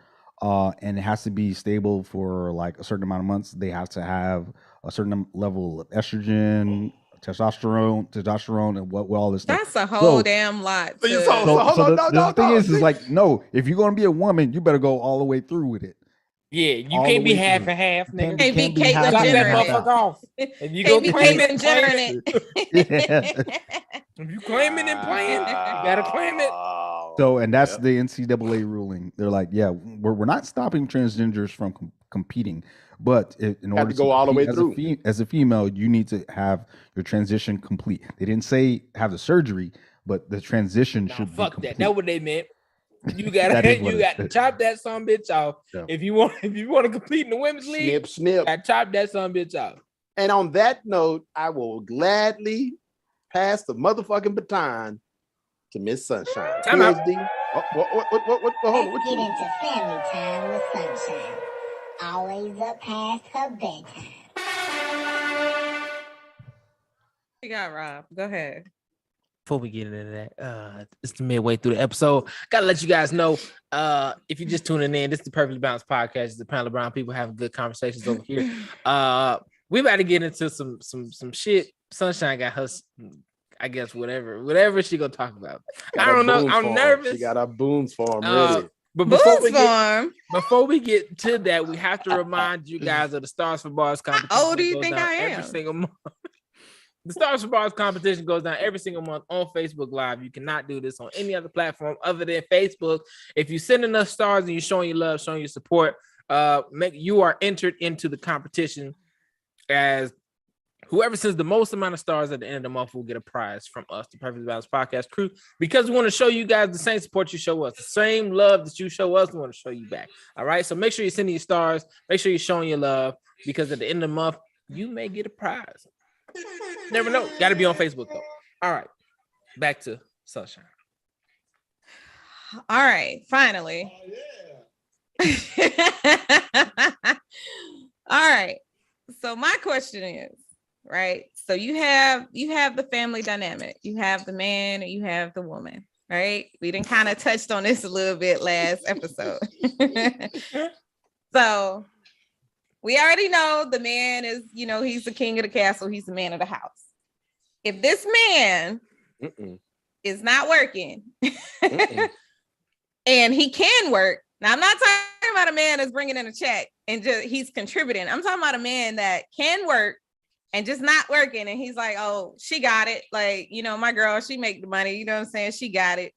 and it has to be stable for like a certain amount of months. They have to have a certain level of estrogen, testosterone, and what all this stuff.
That's a whole
So-
damn lot.
So-
to-
so- hold on,
the thing
no.
is like, no, if you're gonna be a woman, you better go all the way through with it.
Yeah, you
All
can't
the
be
way
half
through.
and half, nigga.
Can't be
Can't be
Caitlyn
half
Chop
in,
that
Jenner
half
it.
motherfucker
out.
off. If you
Can't be
go claim
Caitlyn
it,
Jenner
claim
it.
it. If you claim it and playing, you gotta claim it.
So, and that's
Yep.
the NCAA ruling. They're like, yeah, we're not stopping transgenders from competing, but in order
to go all the way
compete
through.
as a female, you need to have your transition complete. They didn't say have the surgery, but the transition
Nah,
should be
fuck
complete.
that. That's what they meant. You
That
gotta
is what
you
it
got to
is.
chop that son bitch off.
Yeah.
If you want to compete in the women's league,
snip, snip.
I chop that son bitch off.
And on that note, I will gladly pass the motherfucking baton to Miss Sunshine.
Time out.
PhD. Oh, what, hold on.
Let's
What
get
you-
into family time with Sunshine. Always up past her bedtime.
You got Rob. Go ahead.
Before we get into that, it's the midway through the episode. Gotta let you guys know, if you're just tuning in, this is the Perfectly Balanced Podcast. It's the Panel of Brown people having good conversations over here. We about to get into some shit. Sunshine got her, I guess whatever she gonna talk about.
got
I
her
don't know.
booms
I'm
for 'em.
nervous.
She got our booms for him
Uh,
ready.
But before
Boots Farm.
we get to that, we have to remind you guys of the Stars for Bars competition.
How old do
that
you
goes
think
down
I
every
am?
single month. The Stars for Bars competition goes down every single month on Facebook Live. You cannot do this on any other platform other than Facebook. If you send enough stars and you're showing your love, showing your support, you are entered into the competition as whoever sends the most amount of stars at the end of the month will get a prize from us, the Perfectly Balanced Podcast crew, because we want to show you guys the same support you show us, the same love that you show us, we want to show you back. All right, so make sure you're sending your stars, make sure you're showing your love, because at the end of the month, you may get a prize. Never know. Got to be on Facebook though. All right, back to Sunshine.
All right, finally. All right. So my question is, right? So you have the family dynamic. You have the man and you have the woman, right? We didn't kind of touched on this a little bit last episode. So we already know the man is, he's the king of the castle. He's the man of the house. If this man
Mm-mm.
is not working
Mm-mm.
and he can work, now I'm not talking about a man that's bringing in a check and just he's contributing. I'm talking about a man that can work and just not working. And he's like, oh, she got it. Like, my girl, she make the money. You know what I'm saying? She got it.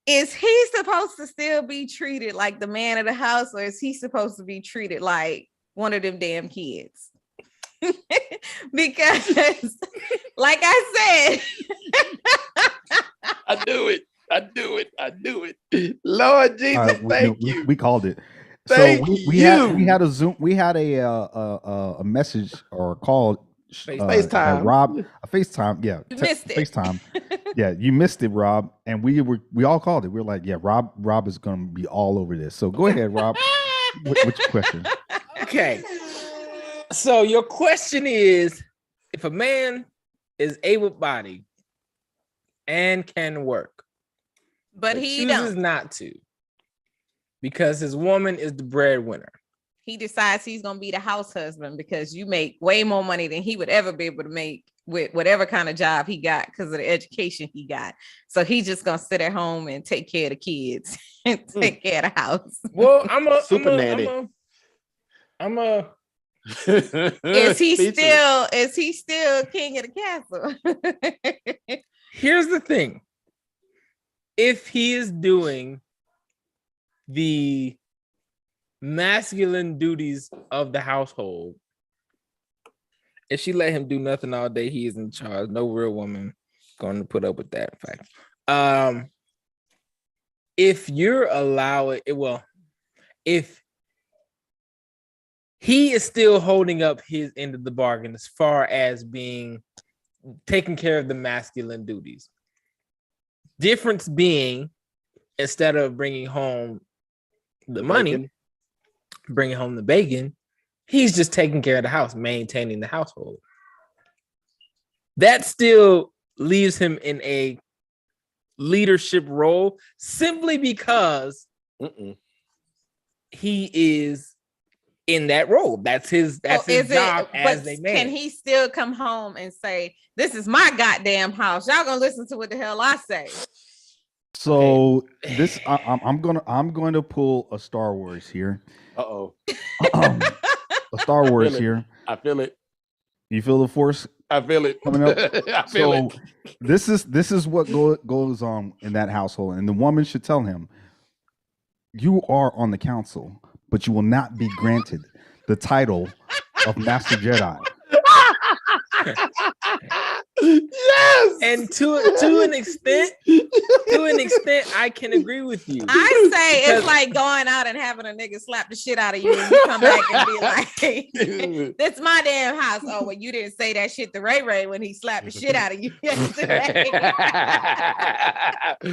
Is he supposed to still be treated like the man of the house, or is he supposed to be treated like one of them damn kids? Because, like I said,
I do it. Lord Jesus,
All right,
thank you.
We called it.
Thank
so we
you.
had a Zoom. We had a message or a call.
FaceTime.
Rob, a FaceTime. Yeah,
You missed it.
FaceTime. Yeah, you missed it, Rob. And we all called it. We were like, yeah, Rob is going to be all over this. So go ahead, Rob. What's your question?
Okay. So your question is, if a man is able-bodied and can work,
but he
chooses
don't.
not to, because his woman is the breadwinner.
He decides he's gonna be the house husband because you make way more money than he would ever be able to make with whatever kind of job he got because of the education he got. So he's just gonna sit at home and take care of the kids and take care of the house.
Well,
Super nanny.
Is he
Speechless.
still king of the castle?
Here's the thing. If he is doing the masculine duties of the household, if she let him do nothing all day, he is in charge. No real woman going to put up with that fact. If you're allowing it, well, if he is still holding up his end of the bargain as far as being taking care of the masculine duties. Difference being, instead of bringing home the money,
Bacon.
bringing home the bacon, he's just taking care of the house, maintaining the household. That still leaves him in a leadership role simply because he is in that role. That's his job as a man.
Can he still come home and say, "This is my goddamn house. Y'all gonna listen to what the hell I say"?
So this, I'm going to pull a Star Wars here.
Uh-oh.
A Star Wars
Feel it.
here.
I feel it.
You feel the Force
I feel it.
coming up?
I feel
So this is what goes on in that household, and the woman should tell him, "You are on the council, but you will not be granted the title of Master Jedi."
Yes.
And to an extent, I can agree with you.
I say
Because-
it's like going out and having a nigga slap the shit out of you, and you come back and be like, "This my damn house." Oh, well, you didn't say that shit to Ray Ray when he slapped the shit out of you yesterday.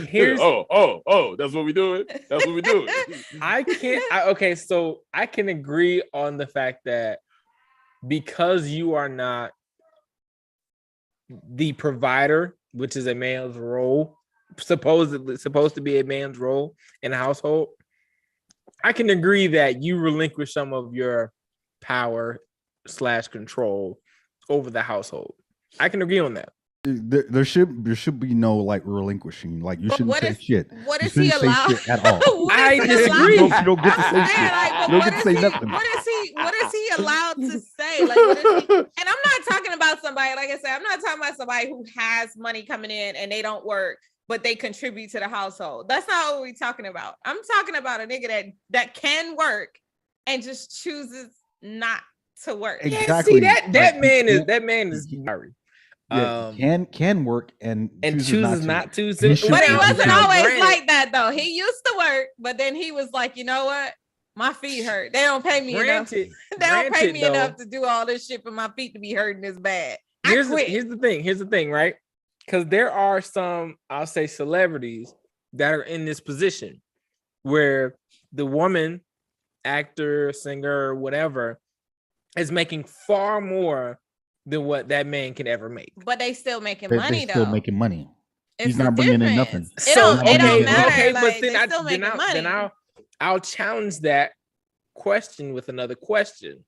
Here's-
that's what we doing. That's what we doing.
Okay, so I can agree on the fact that because you are not the provider, which is a man's role, supposed to be a man's role in a household, I can agree that you relinquish some of your power / control over the household. I can agree on that.
There should be no like relinquishing. Like you
But
shouldn't
what
say
if-
shit.
What
You
is he
shouldn't say
allowed?
shit at all.
What
I
is he
disagree.
allowed-
You don't get to say
I'm
shit.
saying, like, but
You don't
what
get to
is
say
he-
nothing.
What is he allowed to say? Like, what is he? And I'm not talking about somebody, like I said, I'm not talking about somebody who has money coming in and they don't work, but they contribute to the household. That's not what we're talking about. I'm talking about a nigga that can work and just chooses not to work.
Exactly.
Yeah, see that
Like,
man is sorry.
Yeah, can work and
chooses not to. So,
He should
But he
Yeah,
wasn't
yeah.
always
Granted-
like that though. He used to work, but then he was like, you know what? My feet hurt. They don't pay me enough.
Granted,
They don't pay me
though,
enough to do all this shit for my feet to be hurting this bad. I
Here's
quit.
the thing, right? Because there are some, I'll say, celebrities that are in this position where the woman, actor, singer, whatever, is making far more than what that man can ever make.
But they still making
They're
money
still
though.
making money.
It's
he's
the
not bringing in
difference.
nothing.
It don't
okay,
matter.
okay,
like,
but then
they still making money.
I'll challenge that question with another question.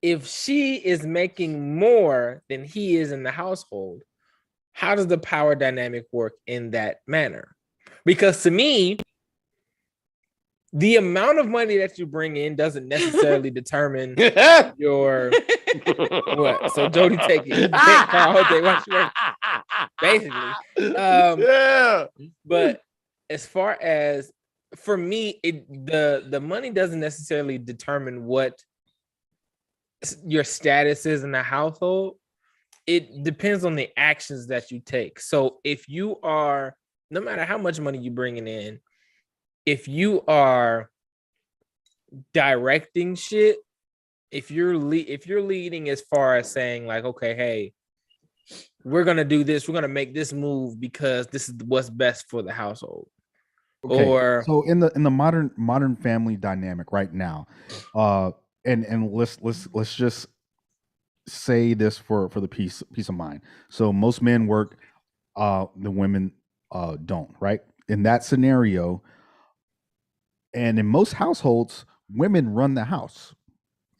If she is making more than he is in the household, how does the power dynamic work in that manner? Because to me, the amount of money that you bring in doesn't necessarily determine your what. So Jody take it. Basically.
Yeah.
But as far as for me, the money doesn't necessarily determine what your status is in the household. It depends on the actions that you take. So if you are, no matter how much money you're bringing in, if you are directing shit, if you're leading as far as saying like, okay, hey, we're gonna do this, we're gonna make this move because this is what's best for the household.
Okay,
Or
so in the modern family dynamic right now, and let's just say this for the peace of mind. So most men work, the women don't, right? In that scenario, and in most households, women run the house.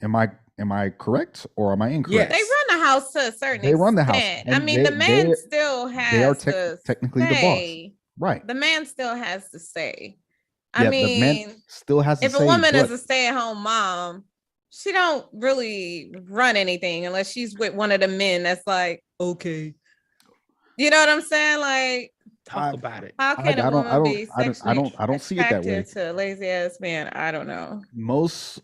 Am I correct or am I incorrect?
They run the house to a certain
They run the house,
extent. I
and
mean,
they-
the man
they-
still has
They are
to
technically the boss,
say.
right?
The man still has to say.
Yeah,
I
the man
mean,
still has to
if
say,
a woman is
but-
a stay-at-home mom, she don't really run anything unless she's with one of the men that's like, okay. You know what I'm saying? Like,
talk about it.
how can
I
a
don't-
woman
I don't-
be
I don't-
sexually
I don't see it that way.
attracted to a lazy ass man? I don't know.
most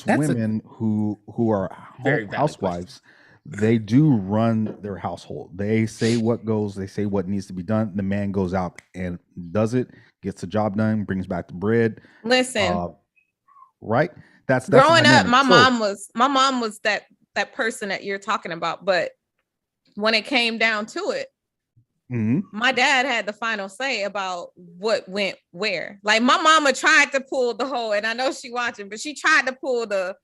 That's a
women who are
very valid
housewives, they do run their household. They say what goes, they say what needs to be done. The man goes out and does it, gets the job done, brings back the bread.
Listen,
Right? That's
Growing up,
dynamic.
my mom was that person that you're talking about. But when it came down to it, my dad had the final say about what went where. Like my mama tried to pull the whole, and I know she watching, but she tried to pull the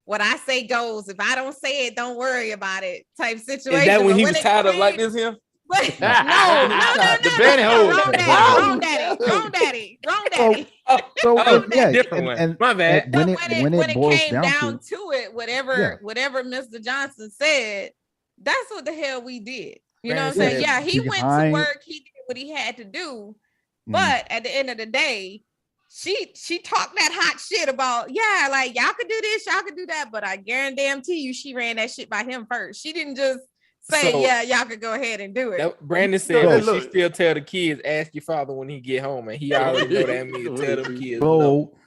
what I say goes. If I don't say it, don't worry about it type situation.
Is that when
But
he was tied up like this here?
No.
The pantyhose.
Wrong daddy.
So
different one. My bad.
When
When
it
it
boils
came
down
down
to,
to it, whatever Mr. Johnson said, that's what the hell we did. You know what I'm saying? Yeah, he went to work, he did what he had to do, but at the end of the day, she talked that hot shit about, yeah, like y'all could do this, y'all could do that, but I guarantee you she ran that shit by him first. She didn't just say, yeah, y'all could go ahead and do it.
Brandon said that she still tell the kids, ask your father when he get home, and he already know that means tell them kids.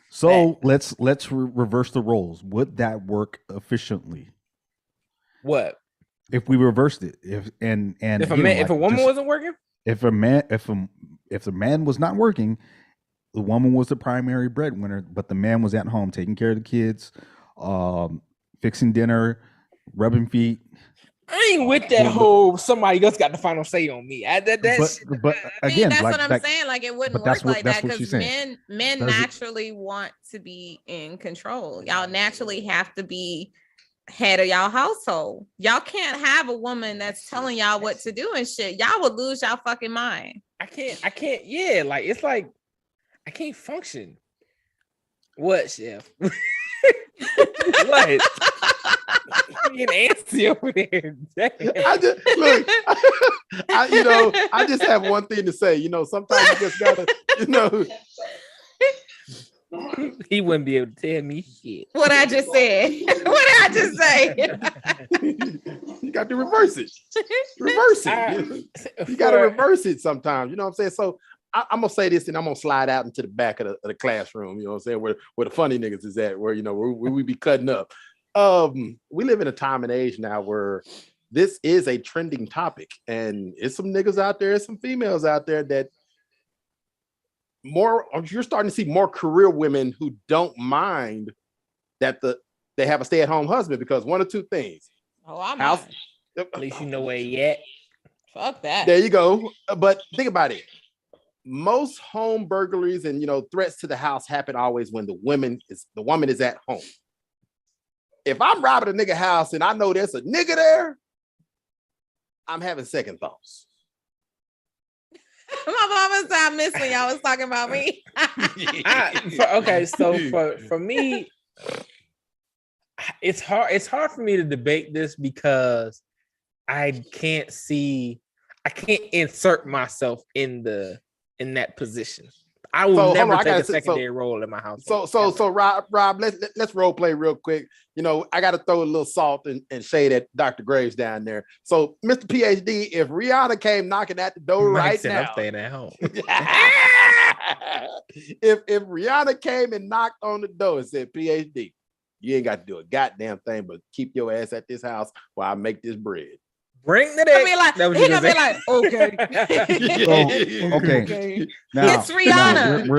So let's reverse the roles. Would that work efficiently?
What
if we reversed it? If a woman wasn't working, if the man was not working, the woman was the primary breadwinner, but the man was at home taking care of the kids, fixing dinner, rubbing feet.
I ain't with that whole somebody else got the final say on me.
But again,
that's what I'm saying. Like it wouldn't work like that because men
Does
naturally want to be in control. Y'all naturally have to be head of y'all household. Y'all can't have a woman that's telling y'all what to do and shit. Y'all would lose y'all fucking mind.
I can't. Yeah, like it's like I can't function. What, chef? What? Being antsy over there.
I just have one thing to say. You know, sometimes you just gotta,
He wouldn't be able to tell me shit.
What I just said. What did I just say?
You got to reverse it. You got to reverse it sometimes. You know what I'm saying? So I'm gonna say this, and I'm gonna slide out into the back of the classroom. You know what I'm saying? Where the funny niggas is at, where we be cutting up. We live in a time and age now where this is a trending topic, and it's some niggas out there, some females out there that you're starting to see more career women who don't mind that they have a stay-at-home husband because one or two things.
At least you know where he at.
Fuck that.
There you go. But think about it. Most home burglaries and threats to the house happen always when the woman is at home. If I'm robbing a nigga house and I know there's a nigga there, I'm having second thoughts.
My mama said I missed when y'all was talking about me.
So for me, it's hard for me to debate this because I can't insert myself in that position. I will never take a secondary role in my house.
So Rob, let's role play real quick. I got to throw a little salt and shade at Dr. Graves down there. So, Mr. PhD, if Rihanna came knocking at the door right now,
I'm staying at home.
if Rihanna came and knocked on the door and said, PhD, you ain't got to do a goddamn thing but keep your ass at this house while I make this bread.
Bring the dick.
He gonna be like, okay.
Okay. Now,
it's Rihanna.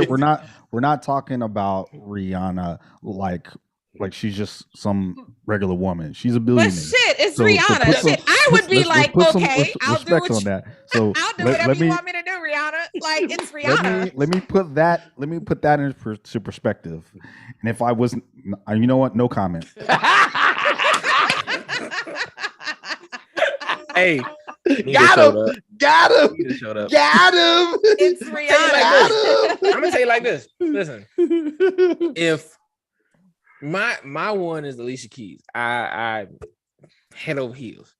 We're not talking about Rihanna like she's just some regular woman. She's a billionaire.
But shit, it's Rihanna. I would be like, okay, I'll do
on that. So
I'll do whatever you want me to do, Rihanna. Like it's Rihanna.
Let me put that into perspective. And if I wasn't, you know what? No comment.
Hey,
got him.
It's Rihanna.
I'm gonna tell you like this. Listen, if my one is Alicia Keys, I head over heels.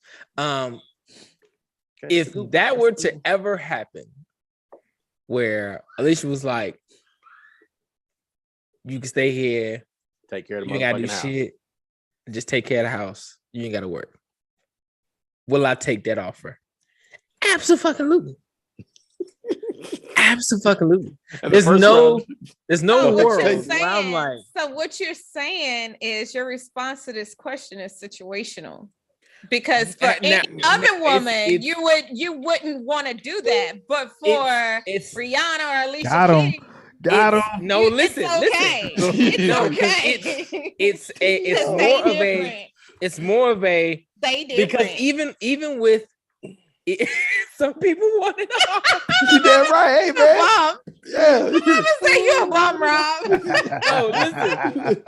If that were to ever happen, where Alicia was like, "You can stay here,
take care of the
you gotta do
house.
shit, just take care of the house. You ain't gotta work." Will I take that offer? Absolutely. Absolutely. There's no world where I'm like.
So what you're saying is your response to this question is situational. Because for any other woman, you wouldn't want to do that. But for Rihanna or Alicia Keys,
Got
It's-
him.
No, listen,
okay.
listen.
It's
No, 'cause
okay.
it's
Because
more
they
of a
different.
it's more of a
They different.
because even with some people want it all.
You damn right, hey
You a
man.
bum.
Yeah.
I'm say you a bum, Rob.
No,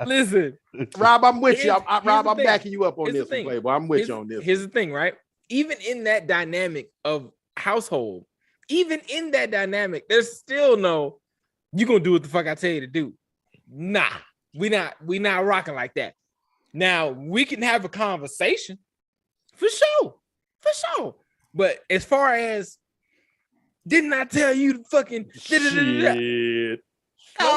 listen.
Rob, I'm with you.
Here's
Rob,
the
I'm
thing.
backing you up on
Here's the
this one,
thing.
Playboy. I'm with
Here's,
you on this.
here's the thing, right? Even in that dynamic of household, even in that dynamic, there's still no you gonna do what the fuck I tell you to do. Nah, we not rocking like that. Now we can have a conversation for sure. But as far as didn't I tell you to fucking
Shit.
Slow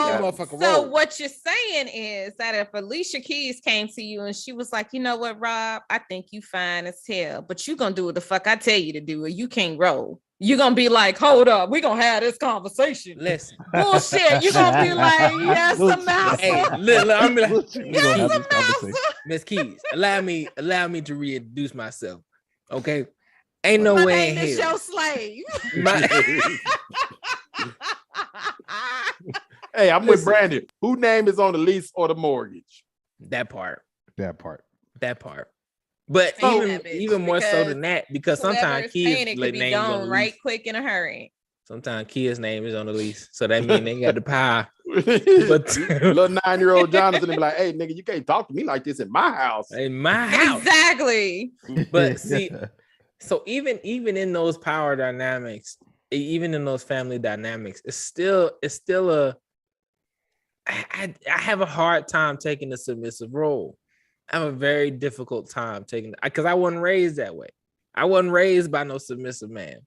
your motherfucking
So
roll.
what you're saying is that if Alicia Keys came to you and she was like, you know what, Rob, I think you fine as hell, but you gonna do what the fuck I tell you to do, or you can't roll. You're gonna be like, hold up, we're gonna have this conversation.
Listen,
Bullshit. You're gonna be like, yes,
Look,
a mouse.
hey, look, I'm be like,
We gonna have this conversation.
Miss Keys, allow me to reintroduce myself. Okay. Ain't no
My
way in
name is
hell.
your slave.
My-
Hey, I'm with
Listen.
Brandon. Who name is on the lease or the mortgage?
that part.
That part.
But
Say
even
that, bitch,
even more so
because
than that, because
Whoever
sometimes
is paying
kids
it
like
could be
names on
gone
the
right
lease.
quick in a hurry.
Sometimes kids' name is on the lease, so that means they got the power.
But little 9-year-old Jonathan be like, hey, nigga, you can't talk to me like this in my house.
In my house.
Exactly.
But see, so even in those power dynamics, even in those family dynamics, it's still a I have a hard time taking the submissive role. I have a very difficult time taking because I wasn't raised that way. I wasn't raised by no submissive man.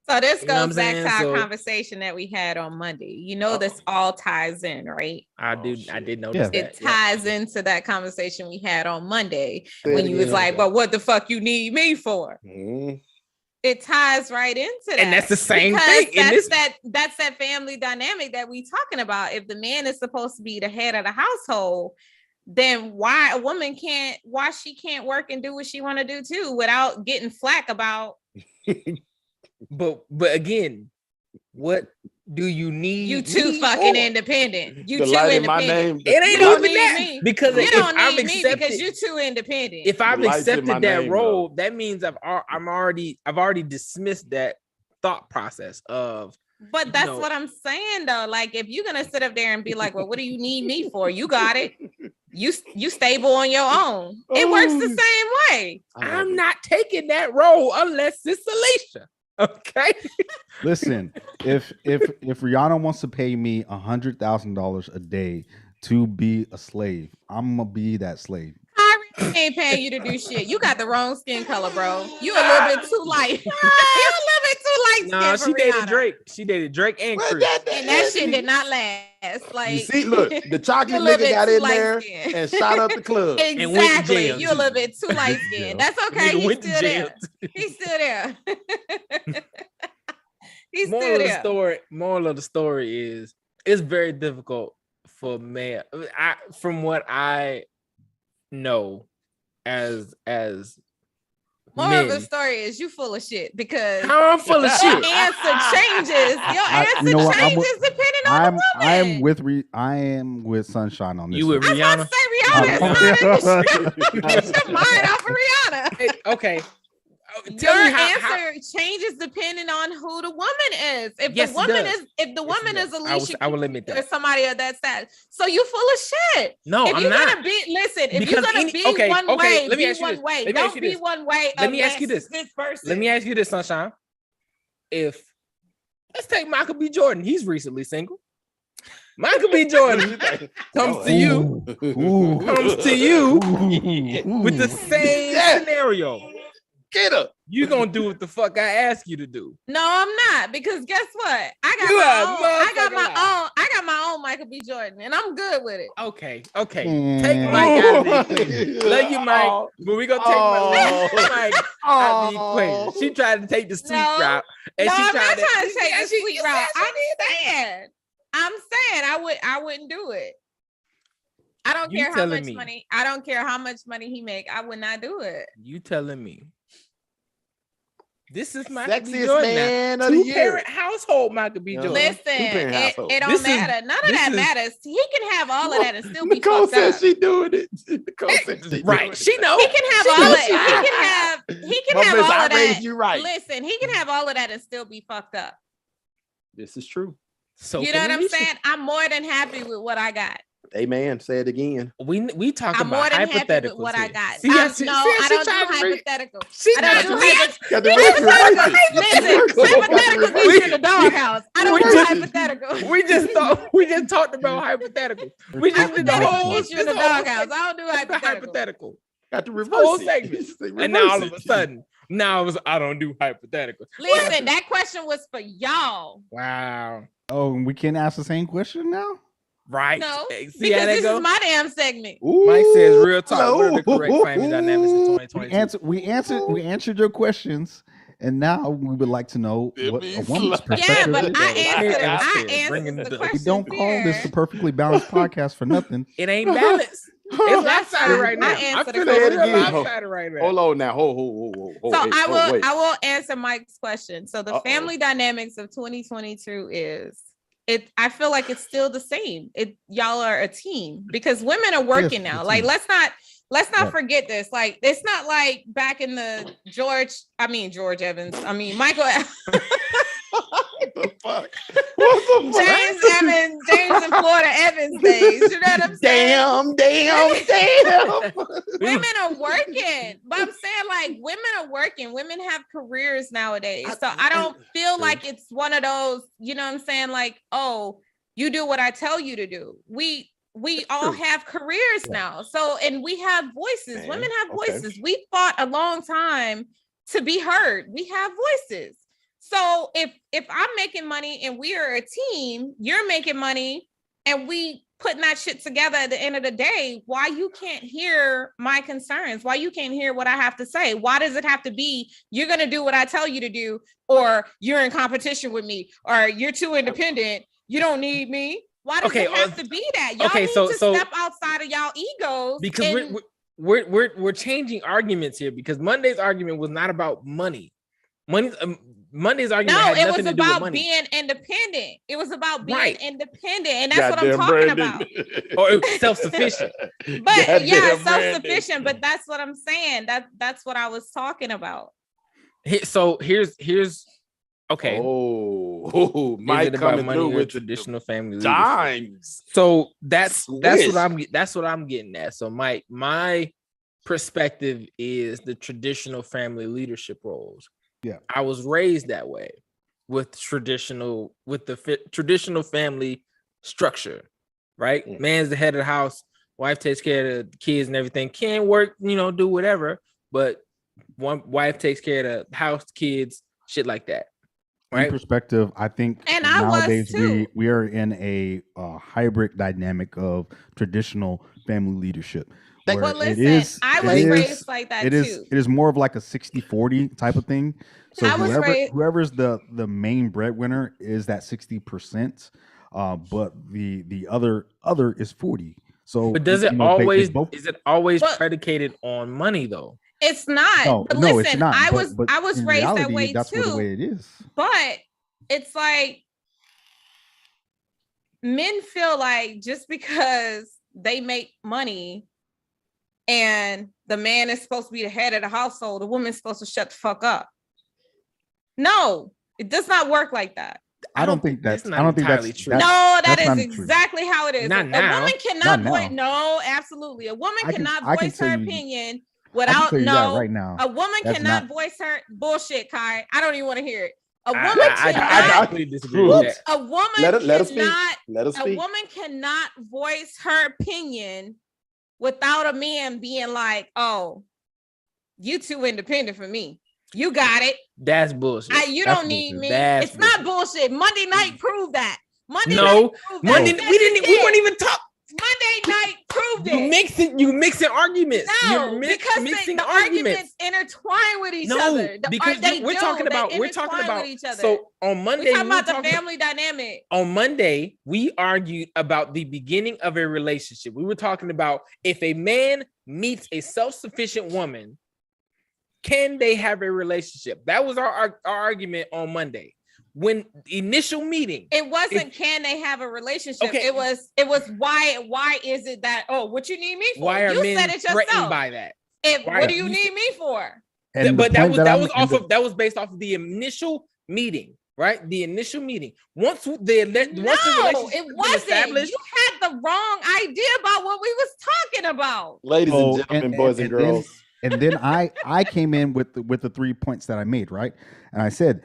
So this
You know what I'm
goes back
saying?
to our
So-
conversation that we had on Monday. You know, this all ties in, right?
I
Oh,
did
shit.
notice
Yeah.
that.
It ties into that conversation we had on Monday
Say
when
it
you was
again.
like, but what the fuck you need me for?
Mhm.
It ties right into that.
And that's the same
Because
thing in this.
that's that family dynamic that we talking about. If the man is supposed to be the head of the household, then why she can't work and do what she want to do too without getting flack about
But again, what do you need?
you too
me
fucking
for?
independent. You
The
too
light in my
independent.
name.
It ain't
You don't
even
need
that
me.
because
You
if
don't
I've
need me
accepted,
because you're too independent.
if I've
The light's in my
accepted that
name,
role, that means I've already dismissed that thought process of
But that's
know-
what I'm saying though. Like if you're gonna sit up there and be like, well, what do you need me for? You got it. You stable on your own. It works the same way.
I'm not taking that role unless it's Alicia. Okay.
Listen, if Rihanna wants to pay me $100,000 a day to be a slave, I'm gonna be that slave.
Kyrie ain't paying you to do shit. You got the wrong skin color, bro. You a little bit too light. You a little bit too light
No,
skin
she
for
dated
Rihanna.
Drake. She dated Drake and
Well,
Chris.
And that shit did not last. Like
You see, look, the
you a
chocolate
little
nigga
bit
got
too
in there
light-skinned.
and shot up the club.
went to
Exactly.
jail,
You a
too.
little bit too light skinned. That's okay.
Nigga
He's
went to
still
jail.
there. He's still there. He's
Moral
still
of the
there.
story is it's very difficult for man. From what I know as
Moral of
men.
the story is you full of shit because
How I'm full of
your
shit.
answer changes. Your answer
you know what,
changes depending on the woman.
I am with Sunshine on this.
You with
one.
I was about
Rihanna?
to say Rihanna is not in the shit. Get your mind off of Rihanna.
Hey, okay. Tell
Your
me how.
answer changes depending on who the woman is. If
Yes,
the
it
woman
does.
is, if the woman
does.
is Alicia
I will
Keys
admit
or
that.
somebody of that status, so you full of shit.
No,
If
I'm
you're
not.
gonna be, listen, if
Because
you're gonna
any-
be
okay,
one
okay,
way,
let me
be
ask you
one
this.
way.
Let me ask
Don't
you
be
this.
one way.
Let me ask you
unless
this.
person.
Let me ask you this, Sunshine. If let's take Michael B. Jordan, he's recently single. Michael B. Jordan comes to you with the same
Yeah.
scenario.
Get her.
You gonna do what the fuck I ask you to do.
No, I'm not, because guess what? I got
You
my
are
own. I got
motherfucking
my
lie.
own. I got my own Michael B. Jordan, and I'm good with it.
Okay.
Mm.
Take Mike out of the equation. Love you, Mike. But we gonna take Mike out of the equation. She tried to take the sweet
No.
route. And
No,
she
I'm not
tried
trying to take
Yeah,
the
she-
sweet
you
route.
said she
I'm saying I wouldn't do it. I don't
You
care how
telling
much
me.
money. I don't care how much money he make. I would not do it.
You telling me This is Michael B.
Sexiest
Jordan.
man
Now.
of the year.
Two-parent household Michael B.
Yeah.
Jordan.
Listen,
Two-parent
it
household.
don't
This is-
matter. None of
this
that
is-
matters. He can have all of that and still be
Nicole
fucked
said
up.
she doing it. Nicole said she doing
Right.
it.
She know.
He can have
She
all
knows
of
she
it.
know.
He can
Well,
have
Miss,
all
I
of
raised
that.
you right.
Listen, he can have all of that and still be fucked up.
This is true.
So
You know what I'm
Alicia.
saying? I'm more than happy with what I got.
Amen. Say it again.
We talking
I'm more
about
than happy
hypotheticals
with what I
here.
got.
See how
No,
she- see
I
how she
don't do
trying to read-
hypothetical.
She
I don't
not
do
doing
hypothetical.
Got the reverse.
Listen, hypothetical gets you in the doghouse. I don't
We
do
just-
hypothetical.
We just talked about hypotheticals. We just did the
Hypothetical
whole
gets you in the
this whole
doghouse. I don't do hypothetical.
hypothetical.
Got the
Whole
reverse.
segment.
it.
And now all of a sudden, I don't do hypotheticals.
Listen, that question was for y'all.
Wow.
Oh, and we can't ask the same question now?
Right.
No,
See how
because
that
this
go?
is my damn segment.
Mike says real talk. What are the
hello.
correct family dynamics in 2022?
We answered your questions, and now we would like to know
It
what
be
a woman's
slut.
perspective
Yeah, but
is.
I
Here,
answered
bringing
the
the-
We
question.
don't call this the perfectly balanced podcast for nothing.
It ain't balanced. It's lopsided right now.
I
I'm
answered the
feeling
question.
real
Again.
lopsided right now.
Hold on now. Hold.
So
Hey,
I will answer Mike's question. So the
Uh-oh.
family dynamics of 2022 is I feel like it's still the same. Y'all are a team because women are working
Yes,
now.
a
Like
team.
let's not
Right.
forget this. Like it's not like back in the George Evans. Michael
What the fuck? What the fuck?
James and Florida Evans days. You know what I'm saying?
Damn.
Women are working, but I'm saying like women are working. Women have careers nowadays, so I don't feel like it's one of those. You know what I'm saying? Like, oh, you do what I tell you to do. We all have careers now, so and we have voices.
Man,
Women have
okay.
voices. We fought a long time to be heard. We have voices. So if I'm making money and we are a team, you're making money, and we putting that shit together at the end of the day, why you can't hear my concerns? Why you can't hear what I have to say? Why does it have to be you're going to do what I tell you to do, or you're in competition with me, or you're too independent, you don't need me? Why does it have to be that? Y'all need to step outside of y'all egos.
Because we're changing arguments here, because Monday's argument was not about money. Monday's argument had
it
nothing
was
to do with
about
money.
being independent. It was about being
Right.
independent, and that's what I'm
Goddamn
talking
Brandon.
about.
Or self-sufficient.
But
Goddamn
yeah,
Brandon.
self-sufficient. But that's what I'm saying. That's what I was talking about.
So here's okay.
Oh,
Is
Mike
it about
coming
money
through
or
with
traditional family leadership?
dimes.
So that's
Swish.
what I'm getting at. So my perspective is the traditional family leadership roles.
Yeah.
I was raised that way with the traditional family structure, right?
Mm.
Man's the head of the house, wife takes care of the kids and everything, can work, do whatever, but one wife takes care of the house, kids, shit like that.
In
Right.
perspective, I think
And I was
nowadays
too.
we are in a hybrid dynamic of traditional family leadership.
Well,
where
listen, I was raised like that
it
too.
It is more of like a 60-40 type of thing. So
I was raised-
whoever's the main breadwinner is that 60%, but the other is 40. So,
But does it
they
always
both-
is it always
But-
predicated on money though?
It's not.
No,
But
no,
listen,
it's not.
I
but
was
in
raised that
reality,
way
that's
too.
the way it is.
But it's like men feel like just because they make money and the man is supposed to be the head of the household, the woman's supposed to shut the fuck up. No, it does not work like that.
I don't think that's
not
I don't think that's
entirely true.
that's-
No, that
that's
is
not true.
exactly how it is.
Not
A
now.
woman cannot
Not
voice.
now.
No, absolutely. A woman
I can
cannot
tell
voice her
you-
opinion
I can
without
tell you that
no.
right now.
A woman
That's
cannot
not-
voice her bullshit, Kai. I don't even want to hear it. A
I-
woman
I
cannot.
completely disagree with that.
A woman
Let us speak.
cannot.
Let us
A
speak.
woman cannot voice her opinion without a man being like, "Oh, you too independent for me. You got it.
That's bullshit.
You
That's
don't need
bullshit.
me."
That's
It's not bullshit. Monday night proved that. Monday
No,
night proved that.
Monday,
Yes,
we
it did.
weren't even talking.
Monday night proved it.
You mixing arguments.
No,
You're
because
mixing
the arguments intertwine with each other.
Because we're talking about
with each other.
so on Monday
we're talking
we
about the
talking-
family dynamic.
on Monday, we argued about the beginning of a relationship. We were talking about if a man meets a self-sufficient woman, can they have a relationship? That was our argument on Monday. When the initial meeting,
it wasn't can they have a relationship.
Okay.
It was why is it that what you need me for?
why are
you
men
said it
threatened
yourself.
by that?
What do you need me for?
And
But that
the
was based off of the initial meeting, right? The initial meeting. Once the relationship
it wasn't.
established,
You had the wrong idea about what we was talking about.
Ladies and gentlemen, boys and girls.
And then I came in with the 3 points that I made, right? And I said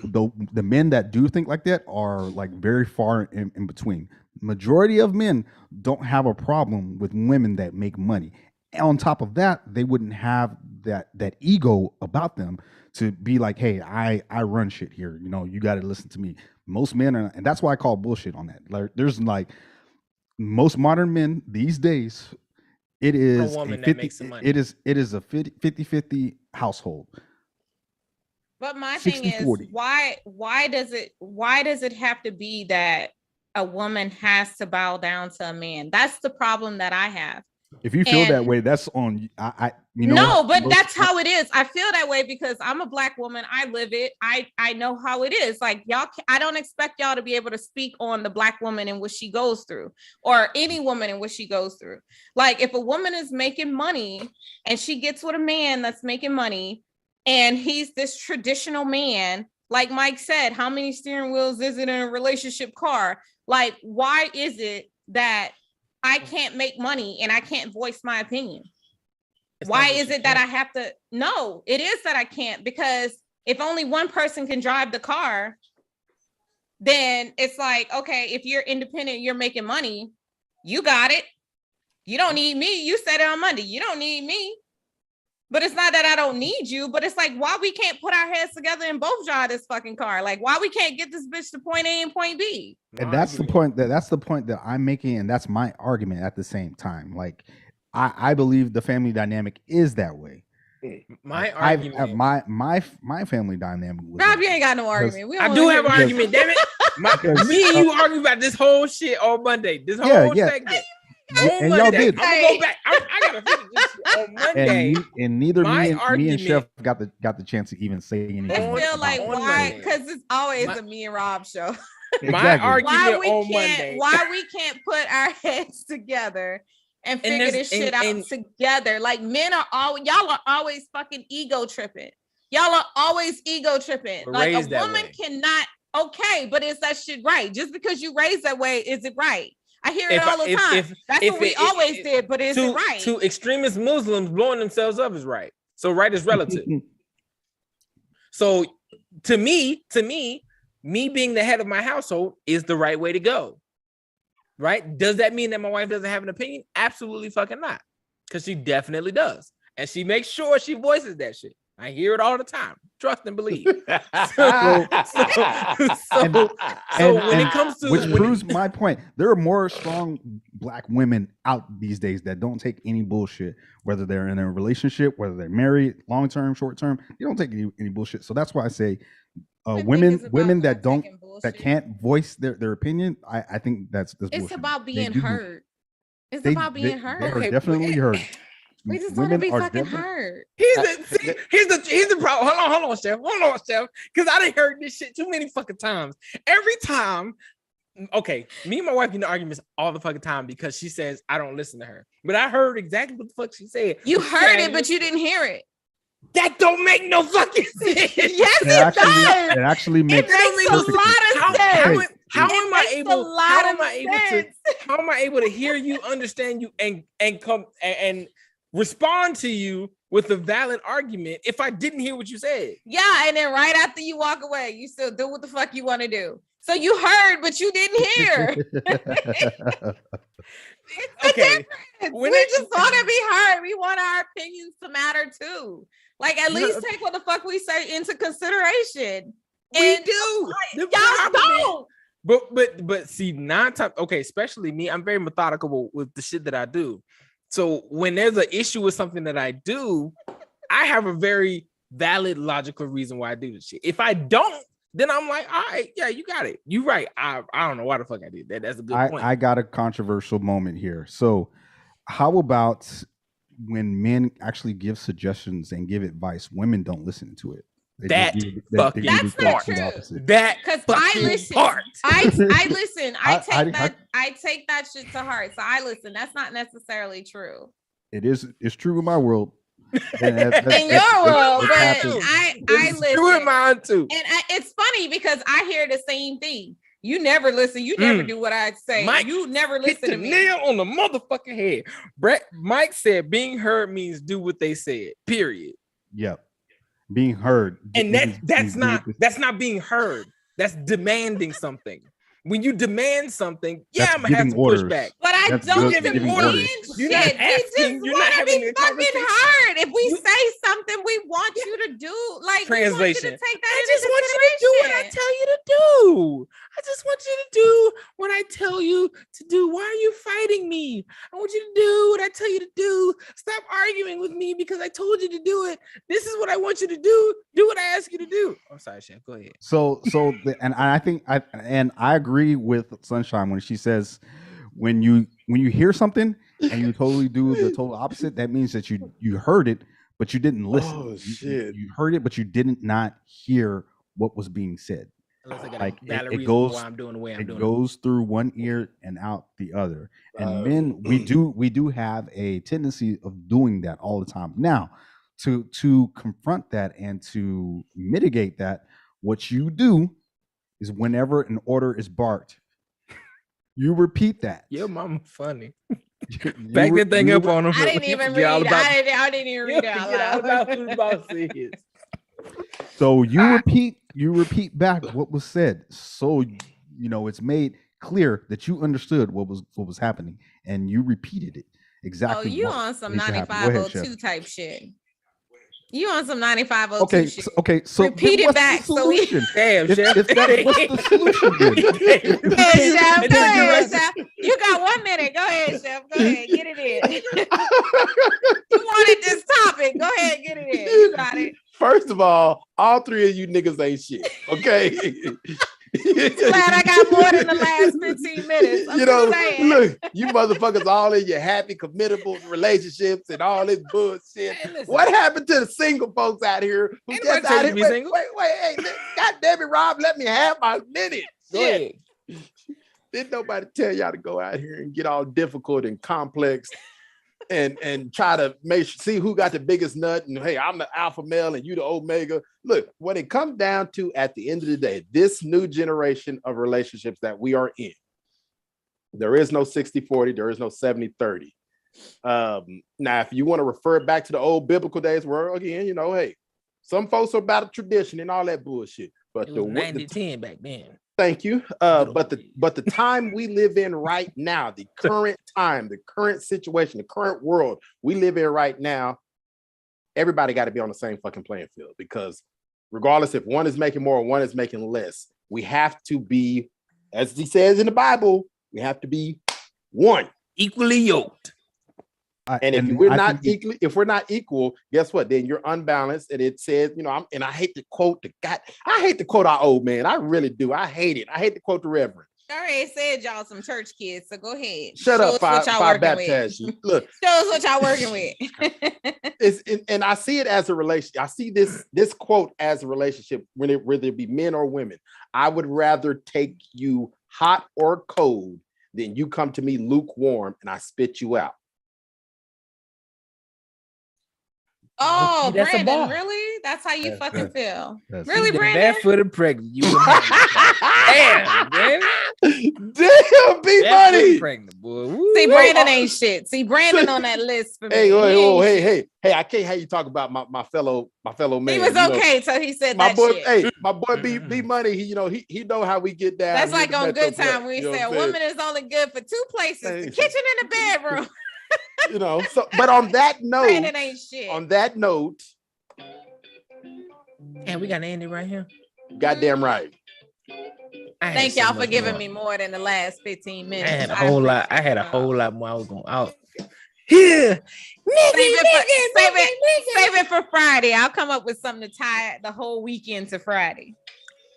the men that do think like that are like very far in between. Majority of men don't have a problem with women that make money. And on top of that, they wouldn't have that ego about them to be like, hey, I run shit here. You know, you got to listen to me. Most men are, and that's why I call bullshit on that. Like, there's like most modern men these days. It is
a woman
a
that makes some money.
It is a 50-50 household.
But my thing is,
60-40.
why does it have to be that a woman has to bow down to a man? That's the problem that I have.
If you feel that way, that's on you know.
No, but that's how it is. I feel that way because I'm a Black woman. I live it. I know how it is. Like y'all, I don't expect y'all to be able to speak on the Black woman and what she goes through, or any woman and what she goes through. Like if a woman is making money and she gets with a man that's making money, and he's this traditional man, like Mike said, how many steering wheels is it in a relationship car? Like, why is it that I can't make money and I can't voice my opinion? Why is it that I have to? No, it is that I can't, because if only one person can drive the car, then it's like, okay, if you're independent, you're making money, you got it. You don't need me. You said it on Monday. You don't need me. But it's not that I don't need you, but it's like, why we can't put our heads together and both drive this fucking car? Like, why we can't get this bitch to point A and point B?
And that's the point that I'm making, and that's my argument at the same time. Like, I believe the family dynamic is that way.
My argument,
my family dynamic.
Rob, you ain't got no argument. We
I do have an argument. Damn it, me and you argue about this whole shit on Monday. This whole segment.
And y'all did.
I'm gonna go back. I gotta finish this shit on Monday.
And neither me and Chef got the chance to even say anything.
I feel like why? Because it's always a me and Rob show.
My argument on Monday.
Why we can't put our heads together and figure this shit out together? Like men are y'all are always fucking ego tripping. Y'all are always ego tripping. Like a woman cannot. Okay, but is that shit right? Just because you raised that way, is it right? I hear it all the time. That's what we always did, but is it right?
To extremist Muslims, blowing themselves up is right. So right is relative. So to me, me being the head of my household is the right way to go. Right? Does that mean that my wife doesn't have an opinion? Absolutely fucking not. Because she definitely does. And she makes sure she voices that shit. I hear it all the time. Trust and believe. So when it comes to,
which proves my point, there are more strong Black women out these days that don't take any bullshit, whether they're in a relationship, whether they're married, long term, short term. They don't take any bullshit. So that's why I say, women that can't voice their opinion. I think that's
it's
bullshit.
About being heard. It's about being heard.
They're definitely heard.
We just want to be fucking heard.
Here's the problem. Hold on, Chef. Because I done heard this shit too many fucking times. Every time, okay, me and my wife get into arguments all the fucking time because she says I don't listen to her. But I heard exactly what the fuck she said.
You heard it, but you didn't hear it.
That don't make no fucking sense.
Yes, it does.
It actually makes
a lot of sense.
How am I able to hear you, understand you, and come and respond to you with a valid argument if I didn't hear what you said?
Yeah, and then right after you walk away, you still do what the fuck you want to do. So you heard, but you didn't hear.
Okay.
We just want to be heard. We want our opinions to matter too. Like at least take what the fuck we say into consideration.
We do.
Y'all don't.
But see, 9 times, okay, especially me, I'm very methodical with the shit that I do. So when there's an issue with something that I do, I have a very valid, logical reason why I do this shit. If I don't, then I'm like, all right, yeah, you got it. You're right. I don't know why the fuck I did that. That's a good point.
I got a controversial moment here. So how about when men actually give suggestions and give advice, women don't listen to it. They
That
just give-
fucking
give
That's
the
not
complete
true.
opposite.
That
Because I
fucking
listen.
part.
I listen. I take that shit to heart. So I listen. That's not necessarily true.
It's true in my world.
In your world, but
happens.
I
It's true in
listen.
mine too.
And it's funny because I hear the same thing. You never listen. You never do what I say.
Mike,
You never
Hit
listen
the
to me.
nail on the motherfucking head. Mike said being heard means do what they said. Period.
Yep. Being heard.
And that's not
that's
being heard. That's demanding something. When you demand something, yeah,
That's
I'm gonna have to
giving orders.
push back.
But I
That's
don't
good
demand
giving orders.
shit.
You're not
We
asking,
just
you're not
want to
having
be
a
fucking
conversation.
heard. If we say something, we want you to do. Like,
Translation.
we want you to take that
I
into
just want you to do what I
consideration.
tell you to do. I just want you to do what I tell you to do. Why are you fighting me? I want you to do what I tell you to do. Stop arguing with me because I told you to do it. This is what I want you to do. Do what I ask you to do. I'm sorry, Chef. Go ahead.
And I think I agree with Sunshine when she says when you hear something and you totally do the total opposite, that means that you heard it, but you didn't listen.
Oh,
You-
shit.
You heard it, but you didn't not hear what was being said.
Unless I got
Like,
a valid
it
reason
goes-
why I'm doing the way I'm
It
doing
goes through one ear and out the other. And
Uh,
men, we do have a tendency of doing that all the time. Now, to confront that and to mitigate that, what you do is whenever an order is barked, you repeat that.
Your mama funny.
You
Back
re-
that thing
you
up
re-
on him.
I didn't
You
even
forget all
read.
about-
I didn't even
you
read it out
forget all
loud.
about who the boss is.
So you repeat back what was said. So it's made clear that you understood what was happening, and you repeated it
Oh,
exactly.
you
what
on some
needs to happen. Go ahead, Chef.
9502 type shit. You on some 9502
Okay,
shit.
so
Repeat
then
it
what's
back
the
so we-
solution?
Damn,
If
Chef.
that- what's the solution then?
Go ahead, Chef.
And
Go
then you're
ahead,
right.
Chef. You got 1 minute. Go ahead, Chef. Go ahead. Get it in. You wanted this topic. Go ahead. Get it in. You got it.
First of all three of you niggas ain't shit. Okay.
Glad I got more than the last 15 minutes. I'm
You know,
just saying.
look, you motherfuckers all in your happy, committable relationships and all this bullshit.
Hey, listen.
What happened to the single folks out here who
Ain't
just
nobody
out
tell you
here?
to be
Wait,
single.
hey, God damn it, Rob, let me have my minute.
Go
Shit.
ahead.
Didn't nobody tell y'all to go out here and get all difficult and complex and try to see who got the biggest nut and hey, I'm the alpha male and you the omega. Look, what it comes down to at the end of the day, this new generation of relationships that we are in, there is no 60-40, there is no 70-30. Now, if you want to refer back to the old biblical days where again, hey, some folks are about a tradition and all that bullshit. But
It
the,
was
the
90-10 back then.
Thank you. But the time we live in right now, the current time, the current situation, the current world we live in right now, everybody got to be on the same fucking playing field because regardless if one is making more or one is making less, we have to be, as he says in the Bible, we have to be one.
Equally yoked.
And if we're not equal, guess what? Then you're unbalanced. And it says, I hate to quote I hate to quote our old man. I really do. I hate it. I hate to quote the Reverend.
I already said y'all some church kids, so go ahead.
Shut
Show
up,
us what y'all
if I
working
baptize
with.
you. Look,
Show us what y'all working with.
and I see it as a relationship. I see this quote as a relationship, whether it be men or women. I would rather take you hot or cold than you come to me lukewarm and I spit you out.
Oh,
That's a
Brandon,
bar.
really? That's how you fucking feel?
That's-
Really,
The
Brandon?
barefooted pregnant. You damn, man.
Damn, B
Barefooted
Money.
pregnant, boy. Woo.
See, Brandon ain't shit. See, Brandon on that list for me.
Hey,
He ain't shit.
hey! I can't have you talk about my fellow man.
He was
you know.
okay till he said
My
that
boy,
shit.
hey, my boy B Money. He know how we get down.
That's
here
like
in the
on
Metro
Good Time
Black,
when
you
we
know
say a
what I'm
woman is only good for two places: the
Hey.
kitchen and the bedroom.
saying? So, but on that note,
Brandon ain't shit.
And we got Andy right here.
goddamn right.
I had
Thank
so
y'all for
much
giving
more.
me more than the last 15 minutes.
I had a
I
whole lot. I
appreciate
had a
y'all.
whole lot more. I was going out. Yeah.
Save it for Friday. I'll come up with something to tie the whole weekend to Friday.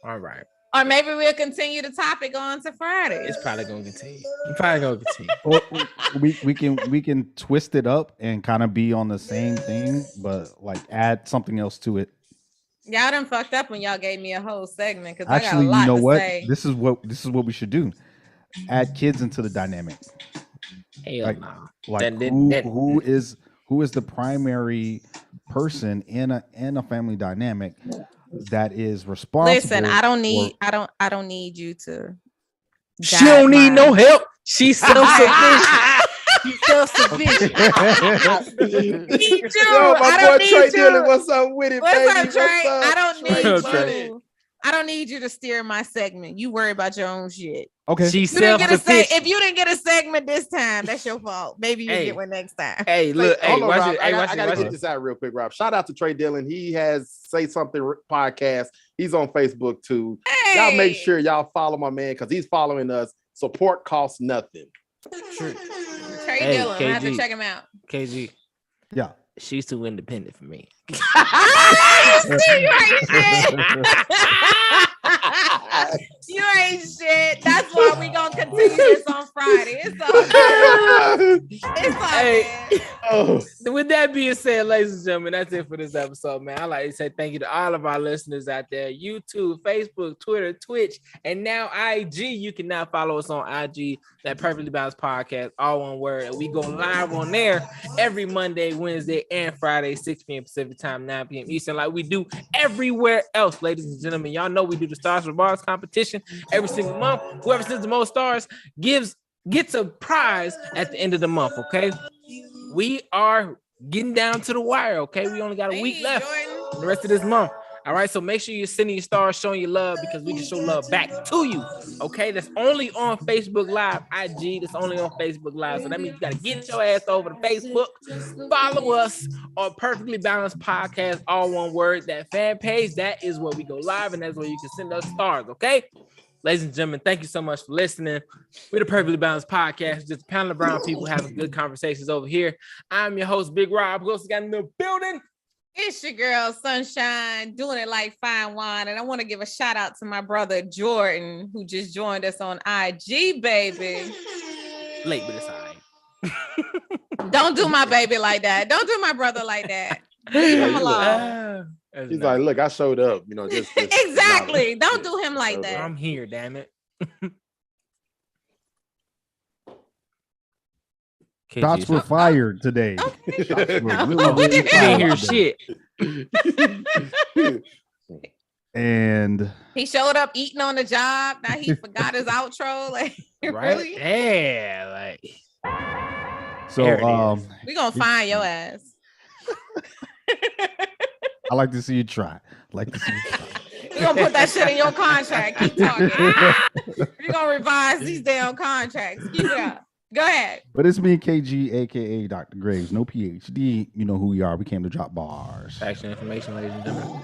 All right.
Or maybe we'll continue the topic on to Friday.
It's probably gonna continue. It's probably gonna continue.
Or we can twist it up and kind of be on the same thing, but like add something else to it.
Y'all done fucked up when y'all gave me a whole segment because I got a
Actually,
lot
you know
to
what?
say.
This is what we should do. Add kids into the dynamic.
Hell
Like,
no.
Like
Then-
who is the primary person in a family dynamic that is responsible?
Listen, I don't need
for-
I don't need you to.
She
guide
don't need no
mine.
help. She's self-sufficient. She's self-sufficient.
Need you.
Yo, my
I don't
boy Trey
need
Dillon,
you.
what's up with it,
What's
baby?
up, Trey? I don't need
What's up, Trey?
you. I don't need you to steer my segment. You worry about your own shit.
Okay.
She's
You didn't get a
self-sufficient.
if you didn't get a segment this time, that's your fault. Maybe you'll
Hey.
get one next time.
Hey, look, hey,
Hold on,
watch
Rob.
it. Hey, watch
I
it.
gotta
Watch
get
it.
this out real quick, Rob. Shout out to Trey Dillon. He has Say Something podcast. He's on Facebook too. Y'all make sure y'all follow my man because he's following us. Support costs nothing.
Trey
Hey,
Dillon. I have to
KG.
check him out.
KG,
Yeah.
she's too independent for me.
You ain't shit. You ain't shit. That's why we gonna continue this on Friday. It's all good. It's all
Hey.
good.
Oh,
With that being said, ladies and gentlemen, that's it for this episode, man. I'd like to say thank you to all of our listeners out there. YouTube, Facebook, Twitter, Twitch, and now IG. You can now follow us on IG, that Perfectly Balanced Podcast, all one word. And we go live on there every Monday, Wednesday, and Friday, 6 p.m. Pacific time, 9 p.m. Eastern, like we do everywhere else, ladies and gentlemen. Y'all know we do the Stars for Bars competition every single month. Whoever sends the most stars gets a prize at the end of the month, okay? We are getting down to the wire, okay? We only got a week
Hey,
left
Jordan.
for the rest of this month. All right, so make sure you're sending your stars, showing your love because we can show love back to you. Okay, that's only on Facebook Live, IG. That's only on Facebook Live. So that means you got to get your ass over to Facebook. Follow us on Perfectly Balanced Podcast, all one word. That fan page, that is where we go live, and that's where you can send us stars. Okay, ladies and gentlemen, thank you so much for listening. We're the Perfectly Balanced Podcast, just a panel of brown people having good conversations over here. I'm your host, Big Rob. Who else got in the building?
It's your girl Sunshine, doing it like fine wine. And I want to give a shout out to my brother Jordan, who just joined us on IG, baby.
Late, but it's all right.
Don't do my baby like that. Don't do my brother like that. Leave him
Yeah,
alone.
That's
he's
nice.
like, look, I showed up. You know, just
Exactly. Don't do him like that.
I'm here, damn it.
Shots were fired today.
Okay.
Shots were really,
Oh,
really
you didn't
fired
hear
today.
shit.
And
He showed up eating on the job. Now he forgot his outro. Like,
Right?
really?
Yeah, like There it
so
is.
We gonna find your ass.
I like to see you try. Like to see you try.
We gonna put that shit in your contract. Keep talking. We gonna revise these damn contracts. Keep it up. Go ahead.
But it's me, KG, aka Dr. Graves. No PhD. You know who we are. We came to drop bars.
action information, ladies and gentlemen.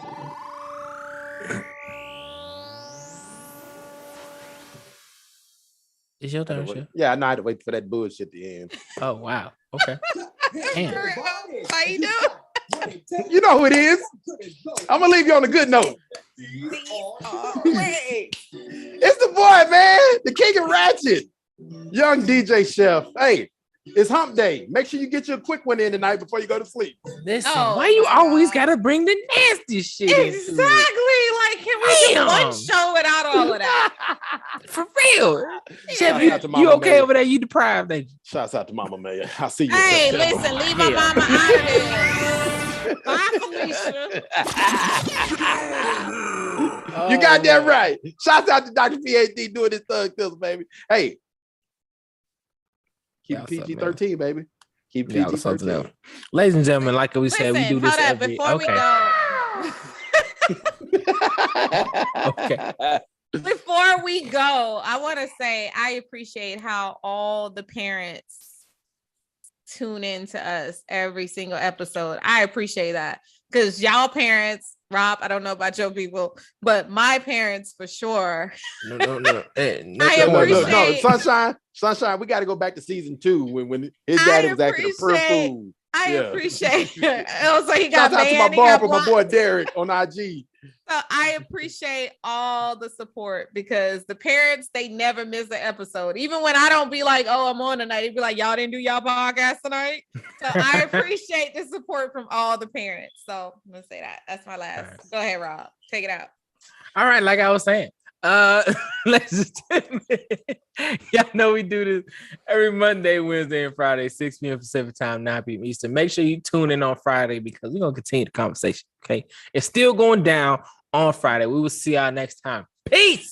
It's your turn, Chef.
Yeah, I know I had to wait for that bullshit to end.
Oh wow. Okay. Damn.
How you doing?
You know who it is. I'm gonna leave you on a good note.
Oh, wait.
It's the boy, man, the king of ratchet, young DJ Chef. Hey, it's hump day. Make sure you get your quick one in tonight before you go to sleep.
Listen,
Oh,
why you
my
always
God.
gotta bring the nasty shit into it?
Exactly. Like, can we do one
Damn.
show without all of that?
For real. Chef,
Shout out to
you
Mama
okay
May.
over there? You deprived, ain't you?
Shouts out to Mama May. I'll see you.
Hey,
in September.
listen, leave my
Yeah.
mama out of this. Bye, Felicia.
You got that
Oh,
right. Shouts out to Dr. PhD doing this thug pills, baby. Hey, keep
Yeah, what's up,
PG-13, baby. Keep
Yeah, what's up to
PG-13.
them? Ladies and gentlemen, like we said, we
Listen,
do this
hold up,
every.
before we
Okay.
go.
Okay.
Before we go, I want to say I appreciate how all the parents tune in to us every single episode. I appreciate that because y'all parents, Rob, I don't know about your people, but my parents for sure.
No.
I
Look,
appreciate-
Sunshine, we got to go back to season 2 when his
I
daddy was acting a pure
appreciate-
fool.
I I
Yeah.
appreciate it. Also, he
Shout
got
out to my
banned. He got
barber, my
blocked.
boy Derek on IG.
So I appreciate all the support because the parents, they never miss an episode. Even when I don't be like, oh, I'm on tonight, they be like, y'all didn't do y'all podcast tonight. So I appreciate the support from all the parents. So I'm gonna say that. That's my last.
Right.
Go ahead, Rob. Take it out.
All right, like I was saying, ladies and gentlemen, y'all know we do this every Monday, Wednesday, and Friday, 6 p.m. Pacific time, 9 p.m. Eastern. Make sure you tune in on Friday because we're gonna continue the conversation. Okay, it's still going down on Friday. We will see y'all next time. Peace.